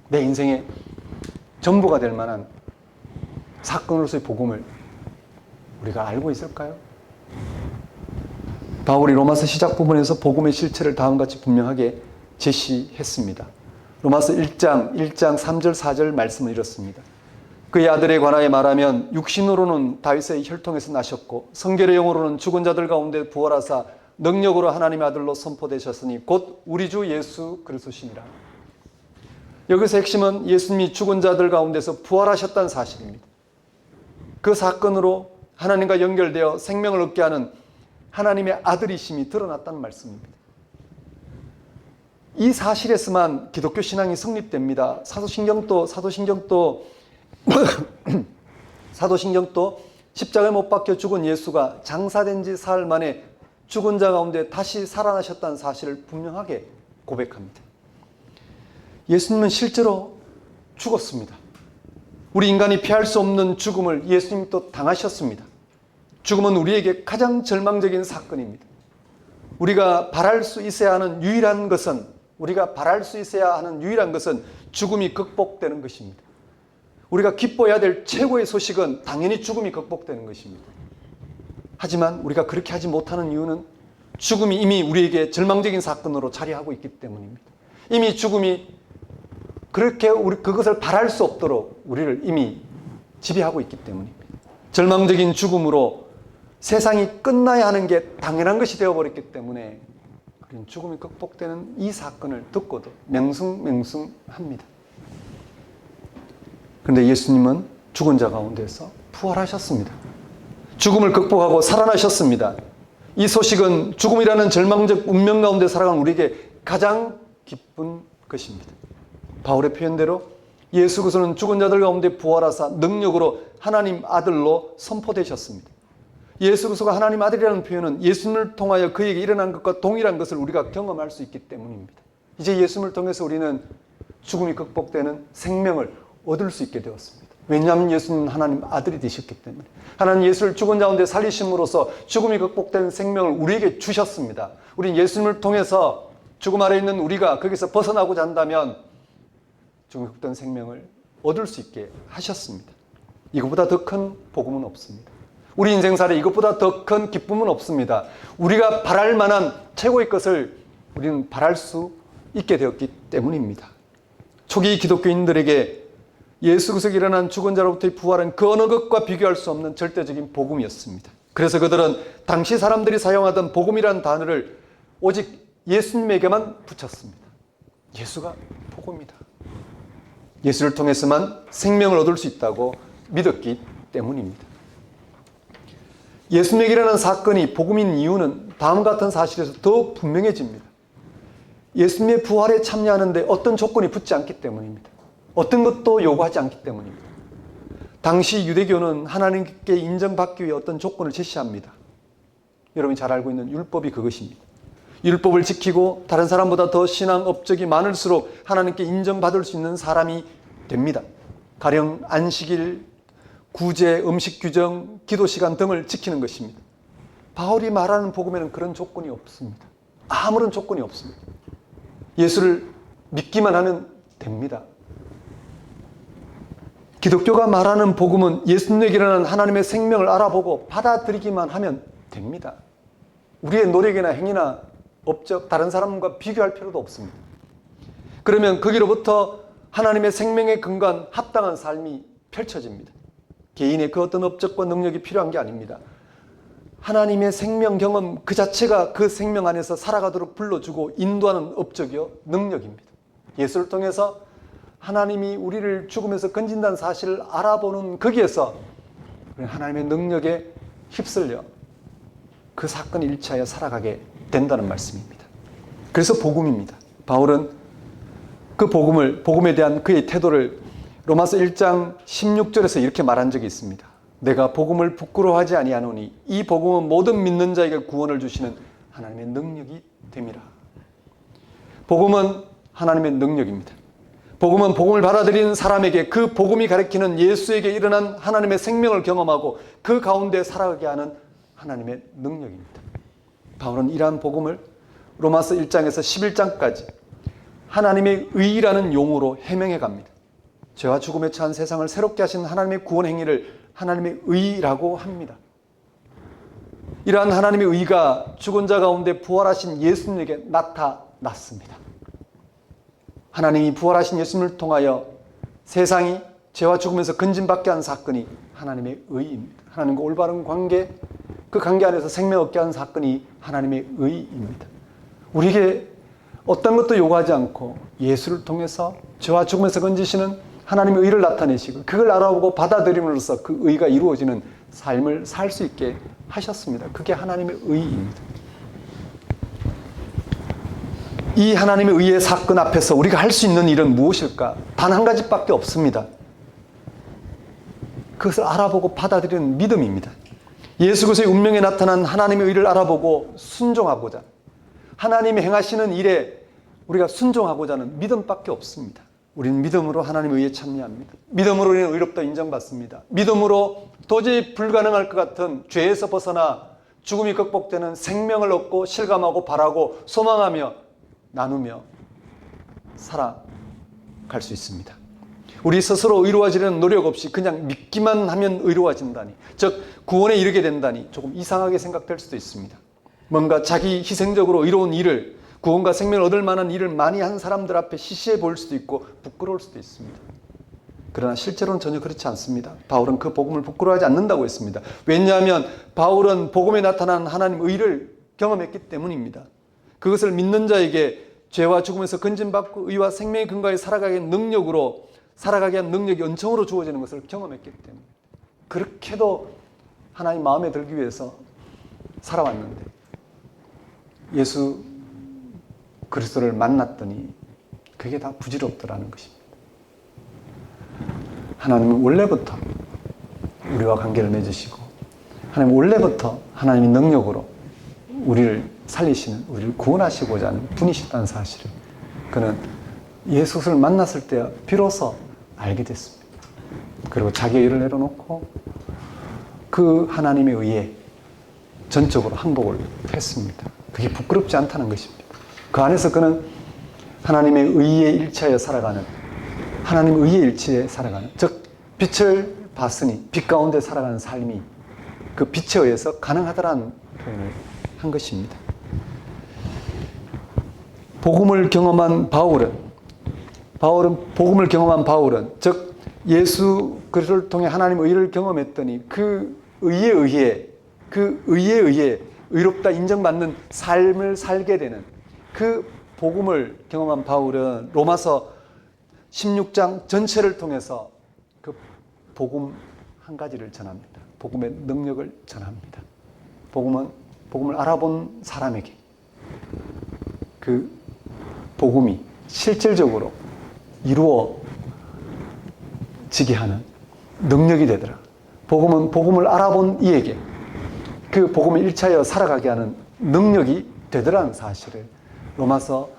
내 인생의 전부가 될 만한 사건으로서의 복음을 우리가 알고 있을까요? 바울이 로마서 시작 부분에서 복음의 실체를 다음같이 분명하게 제시했습니다. 로마서 1장 3절 4절 말씀은 이렇습니다. 그의 아들에 관하여 말하면 육신으로는 다윗의 혈통에서 나셨고 성결의 영으로는 죽은 자들 가운데 부활하사 능력으로 하나님의 아들로 선포되셨으니 곧 우리 주 예수 그리스도시니라. 여기서 핵심은 예수님이 죽은 자들 가운데서 부활하셨다는 사실입니다. 그 사건으로 하나님과 연결되어 생명을 얻게 하는 하나님의 아들이심이 드러났다는 말씀입니다. 이 사실에서만 기독교 신앙이 성립됩니다. 사도신경도 십자가에 못 박혀 죽은 예수가 장사된 지 사흘 만에 죽은 자 가운데 다시 살아나셨다는 사실을 분명하게 고백합니다. 예수님은 실제로 죽었습니다. 우리 인간이 피할 수 없는 죽음을 예수님이 또 당하셨습니다. 죽음은 우리에게 가장 절망적인 사건입니다. 우리가 바랄 수 있어야 하는 유일한 것은 죽음이 극복되는 것입니다. 우리가 기뻐해야 될 최고의 소식은 당연히 죽음이 극복되는 것입니다. 하지만 우리가 그렇게 하지 못하는 이유는 죽음이 이미 우리에게 절망적인 사건으로 자리하고 있기 때문입니다. 이미 죽음이 그렇게 그것을 바랄 수 없도록 우리를 이미 지배하고 있기 때문입니다. 절망적인 죽음으로 세상이 끝나야 하는 게 당연한 것이 되어버렸기 때문에 우리는 죽음이 극복되는 이 사건을 듣고도 맹숭맹숭합니다. 그런데 예수님은 죽은 자 가운데서 부활하셨습니다. 죽음을 극복하고 살아나셨습니다. 이 소식은 죽음이라는 절망적 운명 가운데 살아가는 우리에게 가장 기쁜 것입니다. 바울의 표현대로 예수 그리스도는 죽은 자들 가운데 부활하사 능력으로 하나님 아들로 선포되셨습니다. 예수 그리스도가 하나님 아들이라는 표현은 예수님을 통하여 그에게 일어난 것과 동일한 것을 우리가 경험할 수 있기 때문입니다. 이제 예수님을 통해서 우리는 죽음이 극복되는 생명을 얻을 수 있게 되었습니다. 왜냐하면 예수님은 하나님 아들이 되셨기 때문에. 하나님 예수를 죽은 자 가운데 살리심으로써 죽음이 극복되는 생명을 우리에게 주셨습니다. 우리는 예수님을 통해서 죽음 아래 있는 우리가 거기서 벗어나고자 한다면 죽음이 극복되는 생명을 얻을 수 있게 하셨습니다. 이것보다 더 큰 복음은 없습니다. 우리 인생살에 이것보다 더 큰 기쁨은 없습니다. 우리가 바랄 만한 최고의 것을 우리는 바랄 수 있게 되었기 때문입니다. 초기 기독교인들에게 예수 그리스도가 일어난 죽은 자로부터의 부활은 그 어느 것과 비교할 수 없는 절대적인 복음이었습니다. 그래서 그들은 당시 사람들이 사용하던 복음이라는 단어를 오직 예수님에게만 붙였습니다. 예수가 복음이다. 예수를 통해서만 생명을 얻을 수 있다고 믿었기 때문입니다. 예수님에게 일어난 사건이 복음인 이유는 다음 같은 사실에서 더 분명해집니다. 예수님의 부활에 참여하는데 어떤 조건이 붙지 않기 때문입니다. 어떤 것도 요구하지 않기 때문입니다. 당시 유대교는 하나님께 인정받기 위해 어떤 조건을 제시합니다. 여러분이 잘 알고 있는 율법이 그것입니다. 율법을 지키고 다른 사람보다 더 신앙 업적이 많을수록 하나님께 인정받을 수 있는 사람이 됩니다. 가령 안식일, 구제, 음식 규정, 기도 시간 등을 지키는 것입니다. 바울이 말하는 복음에는 그런 조건이 없습니다. 아무런 조건이 없습니다. 예수를 믿기만 하면 됩니다. 기독교가 말하는 복음은 예수님에게 일어난 하나님의 생명을 알아보고 받아들이기만 하면 됩니다. 우리의 노력이나 행위나 업적, 다른 사람과 비교할 필요도 없습니다. 그러면 거기로부터 하나님의 생명에 근거한 합당한 삶이 펼쳐집니다. 개인의 그 어떤 업적과 능력이 필요한 게 아닙니다. 하나님의 생명 경험 그 자체가 그 생명 안에서 살아가도록 불러주고 인도하는 업적이요, 능력입니다. 예수를 통해서 하나님이 우리를 죽음에서 건진다는 사실을 알아보는 거기에서 하나님의 능력에 휩쓸려 그 사건에 일치하여 살아가게 된다는 말씀입니다. 그래서 복음입니다. 바울은 그 복음에 대한 그의 태도를 로마서 1장 16절에서 이렇게 말한 적이 있습니다. 내가 복음을 부끄러워하지 아니하노니 이 복음은 모든 믿는 자에게 구원을 주시는 하나님의 능력이 됨이라. 복음은 하나님의 능력입니다. 복음은 복음을 받아들이는 사람에게 그 복음이 가리키는 예수에게 일어난 하나님의 생명을 경험하고 그 가운데 살아가게 하는 하나님의 능력입니다. 바울은 이러한 복음을 로마서 1장에서 11장까지 하나님의 의라는 용어로 해명해 갑니다. 죄와 죽음에 처한 세상을 새롭게 하신 하나님의 구원 행위를 하나님의 의라고 합니다. 이러한 하나님의 의가 죽은 자 가운데 부활하신 예수님에게 나타났습니다. 하나님이 부활하신 예수님을 통하여 세상이 죄와 죽음에서 건진받게 한 사건이 하나님의 의입니다. 하나님과 올바른 관계, 그 관계 안에서 생명 얻게 한 사건이 하나님의 의입니다. 우리에게 어떤 것도 요구하지 않고 예수를 통해서 죄와 죽음에서 건지시는 하나님의 의를 나타내시고 그걸 알아보고 받아들임으로써 그 의가 이루어지는 삶을 살 수 있게 하셨습니다. 그게 하나님의 의입니다. 이 하나님의 의의 사건 앞에서 우리가 할 수 있는 일은 무엇일까? 단 한 가지밖에 없습니다. 그것을 알아보고 받아들이는 믿음입니다. 예수 그리스도의 운명에 나타난 하나님의 의를 알아보고 순종하고자, 하나님이 행하시는 일에 우리가 순종하고자 하는 믿음밖에 없습니다. 우리는 믿음으로 하나님의 의에 참여합니다. 믿음으로 우리는 의롭다 인정받습니다. 믿음으로 도저히 불가능할 것 같은 죄에서 벗어나 죽음이 극복되는 생명을 얻고 실감하고 바라고 소망하며 나누며 살아갈 수 있습니다. 우리 스스로 의로워지려는 노력 없이 그냥 믿기만 하면 의로워진다니, 즉 구원에 이르게 된다니 조금 이상하게 생각될 수도 있습니다. 뭔가 자기 희생적으로 의로운 일을, 구원과 생명을 얻을 만한 일을 많이 한 사람들 앞에 시시해 보일 수도 있고 부끄러울 수도 있습니다. 그러나 실제로는 전혀 그렇지 않습니다. 바울은 그 복음을 부끄러워하지 않는다고 했습니다. 왜냐하면 바울은 복음에 나타난 하나님의 의를 경험했기 때문입니다. 그것을 믿는 자에게 죄와 죽음에서 건진받고 의와 생명의 근거에 살아가게 한 능력이 은총으로 주어지는 것을 경험했기 때문에, 그렇게도 하나님 마음에 들기 위해서 살아왔는데 예수 그리스도를 만났더니 그게 다 부질없더라는 것입니다. 하나님은 원래부터 우리와 관계를 맺으시고, 하나님은 원래부터 하나님의 능력으로 우리를 살리시는, 우리를 구원하시고자 하는 분이시다는 사실을 그는 예수를 만났을 때 비로소 알게 됐습니다. 그리고 자기의 일을 내려놓고 그 하나님의 의에 전적으로 항복을 했습니다. 그게 부끄럽지 않다는 것입니다. 그 안에서 그는 하나님의 의에 일치하여 살아가는, 하나님의 의에 일치해 살아가는, 즉 빛을 봤으니 빛 가운데 살아가는 삶이 그 빛에 의해서 가능하다라는 표현을 한 것입니다. 복음을 경험한 바울은 즉 예수 그리스도를 통해 하나님의 의를 경험했더니 그 의에 의해 의롭다 인정받는 삶을 살게 되는 그 복음을 경험한 바울은 로마서 16장 전체를 통해서 그 복음 한 가지를 전합니다. 복음의 능력을 전합니다. 복음을 알아본 사람에게 그 복음이 실질적으로 이루어지게 하는 능력이 되더라. 복음을 알아본 이에게 그 복음에 일차여 살아가게 하는 능력이 되더라는 사실을 로마서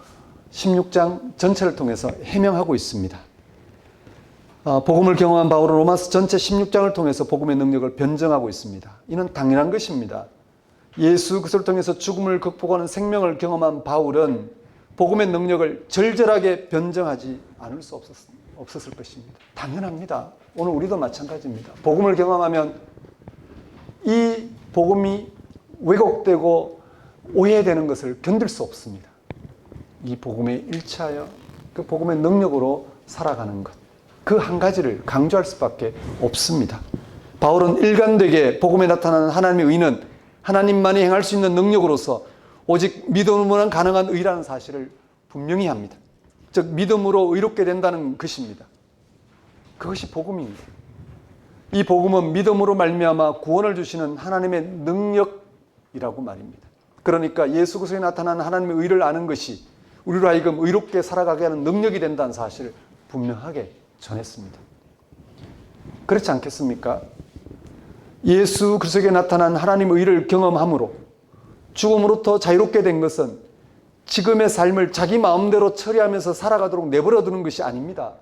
16장 전체를 통해서 해명하고 있습니다. 복음을 경험한 바울은 로마서 전체 16장을 통해서 복음의 능력을 변증하고 있습니다. 이는 당연한 것입니다. 예수 그리스도를 통해서 죽음을 극복하는 생명을 경험한 바울은 복음의 능력을 절절하게 변증하지 않을 수 없었을 것입니다. 당연합니다. 오늘 우리도 마찬가지입니다. 복음을 경험하면 이 복음이 왜곡되고 오해되는 것을 견딜 수 없습니다. 이 복음에 일치하여 그 복음의 능력으로 살아가는 것, 그 한 가지를 강조할 수밖에 없습니다. 바울은 일관되게 복음에 나타나는 하나님의 의는 하나님만이 행할 수 있는 능력으로서 오직 믿음으로만 가능한 의라는 사실을 분명히 합니다. 즉 믿음으로 의롭게 된다는 것입니다. 그것이 복음입니다. 이 복음은 믿음으로 말미암아 구원을 주시는 하나님의 능력이라고 말입니다. 그러니까 예수 그리스도에 나타난 하나님의 의를 아는 것이 우리로 하여금 의롭게 살아가게 하는 능력이 된다는 사실을 분명하게 전했습니다. 그렇지 않겠습니까? 예수 그리스도에 나타난 하나님의 의를 경험함으로 죽음으로부터 자유롭게 된 것은 지금의 삶을 자기 마음대로 처리하면서 살아가도록 내버려 두는 것이 아닙니다.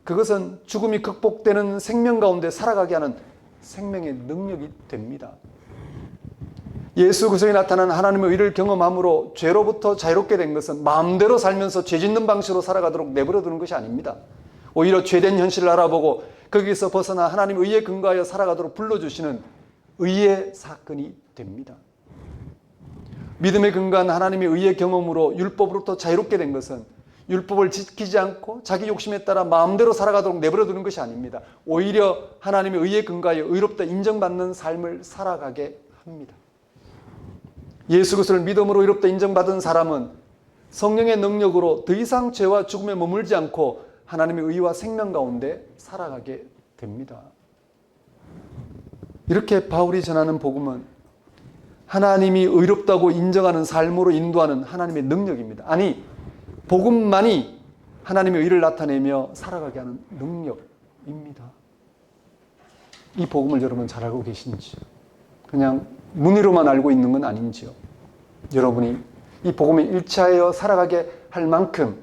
그것은 죽음이 극복되는 생명 가운데 살아가게 하는 생명의 능력이 됩니다. 예수 그리스도에 나타난 하나님의 의를 경험함으로 죄로부터 자유롭게 된 것은 마음대로 살면서 죄 짓는 방식으로 살아가도록 내버려 두는 것이 아닙니다. 오히려 죄된 현실을 알아보고 거기서 벗어나 하나님의 의에 근거하여 살아가도록 불러주시는 의의 사건이 됩니다. 믿음에 근거한 하나님의 의의 경험으로 율법으로부터 자유롭게 된 것은 율법을 지키지 않고 자기 욕심에 따라 마음대로 살아가도록 내버려 두는 것이 아닙니다. 오히려 하나님의 의에 근거하여 의롭다 인정받는 삶을 살아가게 합니다. 예수 그리스도를 믿음으로 의롭다 인정받은 사람은 성령의 능력으로 더 이상 죄와 죽음에 머물지 않고 하나님의 의와 생명 가운데 살아가게 됩니다. 이렇게 바울이 전하는 복음은 하나님이 의롭다고 인정하는 삶으로 인도하는 하나님의 능력입니다. 아니, 복음만이 하나님의 의를 나타내며 살아가게 하는 능력입니다. 이 복음을 여러분 잘 알고 계신지요? 그냥 문의로만 알고 있는 건 아닌지요? 여러분이 이 복음에 일치하여 살아가게 할 만큼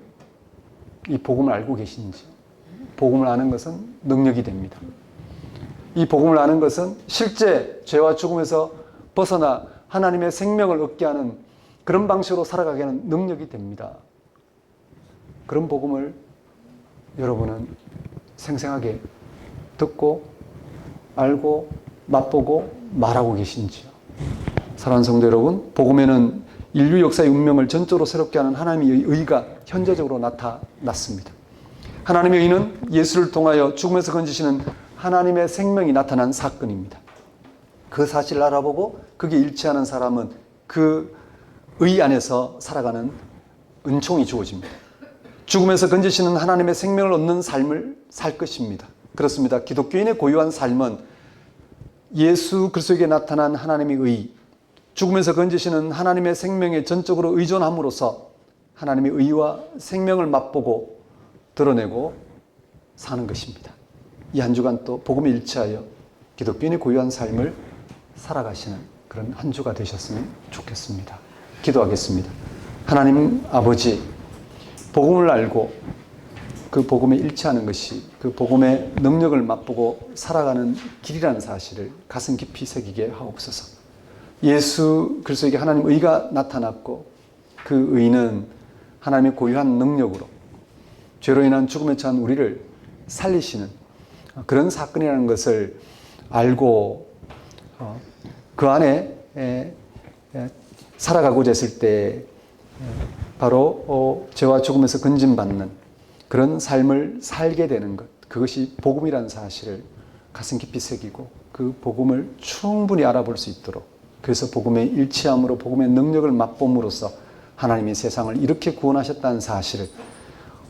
이 복음을 알고 계신지요? 복음을 아는 것은 능력이 됩니다. 이 복음을 아는 것은 실제 죄와 죽음에서 벗어나 하나님의 생명을 얻게 하는 그런 방식으로 살아가게 하는 능력이 됩니다. 그런 복음을 여러분은 생생하게 듣고 알고 맛보고 말하고 계신지요? 사랑하는 성도 여러분, 복음에는 인류 역사의 운명을 전적으로 새롭게 하는 하나님의 의가 현재적으로 나타났습니다. 하나님의 의는 예수를 통하여 죽음에서 건지시는 하나님의 생명이 나타난 사건입니다. 그 사실을 알아보고 그게 일치하는 사람은 그 의 안에서 살아가는 은총이 주어집니다. 죽음에서 건지시는 하나님의 생명을 얻는 삶을 살 것입니다. 그렇습니다. 기독교인의 고유한 삶은 예수 그리스도에게 나타난 하나님의 의, 죽음에서 건지시는 하나님의 생명에 전적으로 의존함으로써 하나님의 의와 생명을 맛보고 드러내고 사는 것입니다. 이 한 주간 또 복음에 일치하여 기독교인의 고유한 삶을 살아가시는 그런 한 주가 되셨으면 좋겠습니다. 기도하겠습니다. 하나님 아버지, 복음을 알고 그 복음에 일치하는 것이 그 복음의 능력을 맛보고 살아가는 길이라는 사실을 가슴 깊이 새기게 하옵소서. 예수 그리스도에게 하나님 의가 나타났고 그 의는 하나님의 고유한 능력으로 죄로 인한 죽음에 처한 우리를 살리시는 그런 사건이라는 것을 알고 그 안에 살아가고자 했을 때 바로 죄와 죽음에서 건짐받는 그런 삶을 살게 되는 것, 그것이 복음이라는 사실을 가슴 깊이 새기고 그 복음을 충분히 알아볼 수 있도록, 그래서 복음의 일치함으로 복음의 능력을 맛봄으로써 하나님이 세상을 이렇게 구원하셨다는 사실을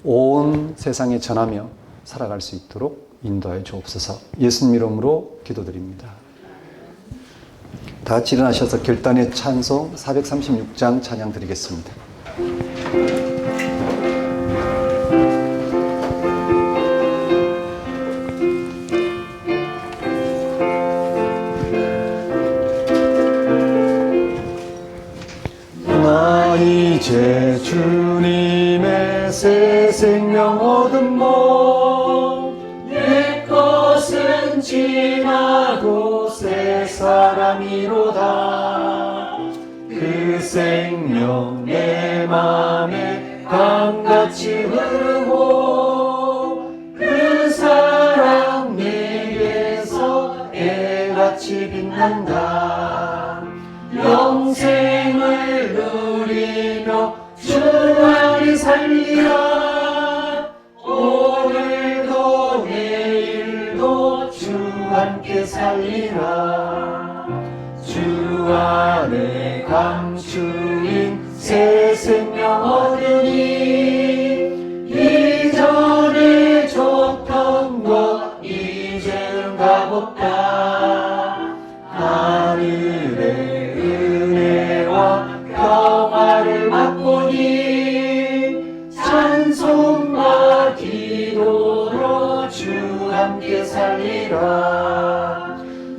온 세상에 전하며 살아갈 수 있도록 인도하여 주옵소서. 예수님 이름으로 기도드립니다. 다 같이 일어나셔서 결단의 찬송 436장 찬양 드리겠습니다. 나 이제 주님의 새 생명 얻은 몸, 옛 것은 지나고 새 사람이로다. 그 생명 내 맘에 강같이 흐르고 그 사랑 내게서 애같이 빛난다. 영생을 누리며 주 안에 살리라. 오늘도 내일도 주 함께 살리라. 주 안에 감추인 새 생명 얻으니 이전에 줬던 것 이제는 값없다. 하늘의 은혜와 평화를 맛보니 찬송과 기도로 주 함께 살리라.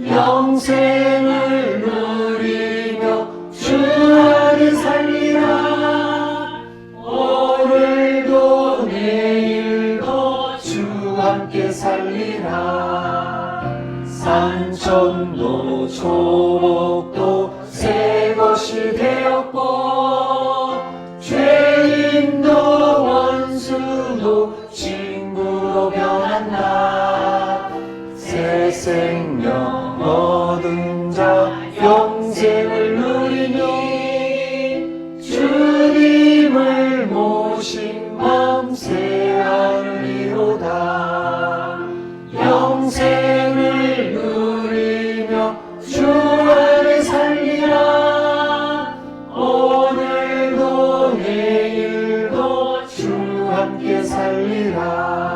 영생을 누리며 주 안에 살리라. 오늘도 내일도 주 함께 살리라. 산천도 초목도 새 것이 되었고 죄인도 원수도 친구로 변한다. 새 생명 얻은 자 영생을 누리니 주님을 모신 마음 새하늘이로다. 영생을 누리며 주 안에 살리라. 오늘도 내일도 주 함께 살리라.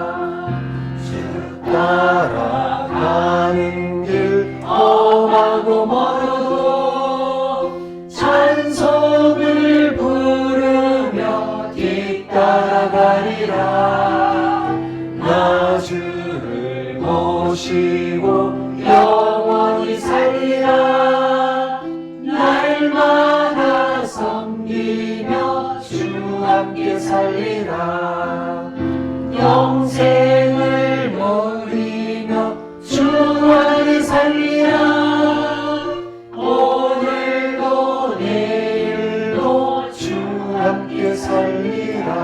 가고 멀어도 찬송을 부르며 뒤따라가리라. 나 주를 모시고 영원히 살리라. 날마다 섬기며 주 함께 살리라. 영생을 누리며 주 안에 살리라. 오늘도 내일도 주 함께 살리라.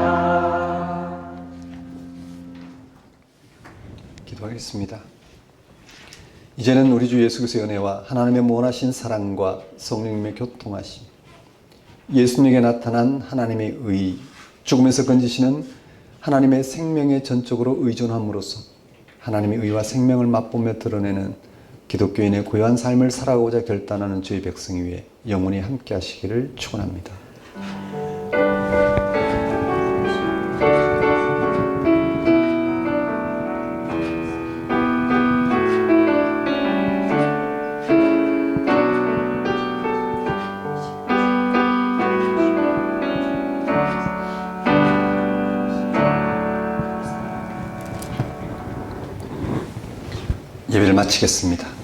기도하겠습니다. 이제는 우리 주 예수 그리스도의 은혜와 하나님의 무한하신 사랑과 성령님의 교통하심, 예수님에게 나타난 하나님의 의, 죽음에서 건지시는 하나님의 생명에 전적으로 의존함으로써 하나님의 의와 생명을 맛보며 드러내는 기독교인의 고요한 삶을 살아가고자 결단하는 주의 백성 위에 영원히 함께 하시기를 축원합니다. 예배를 마치겠습니다.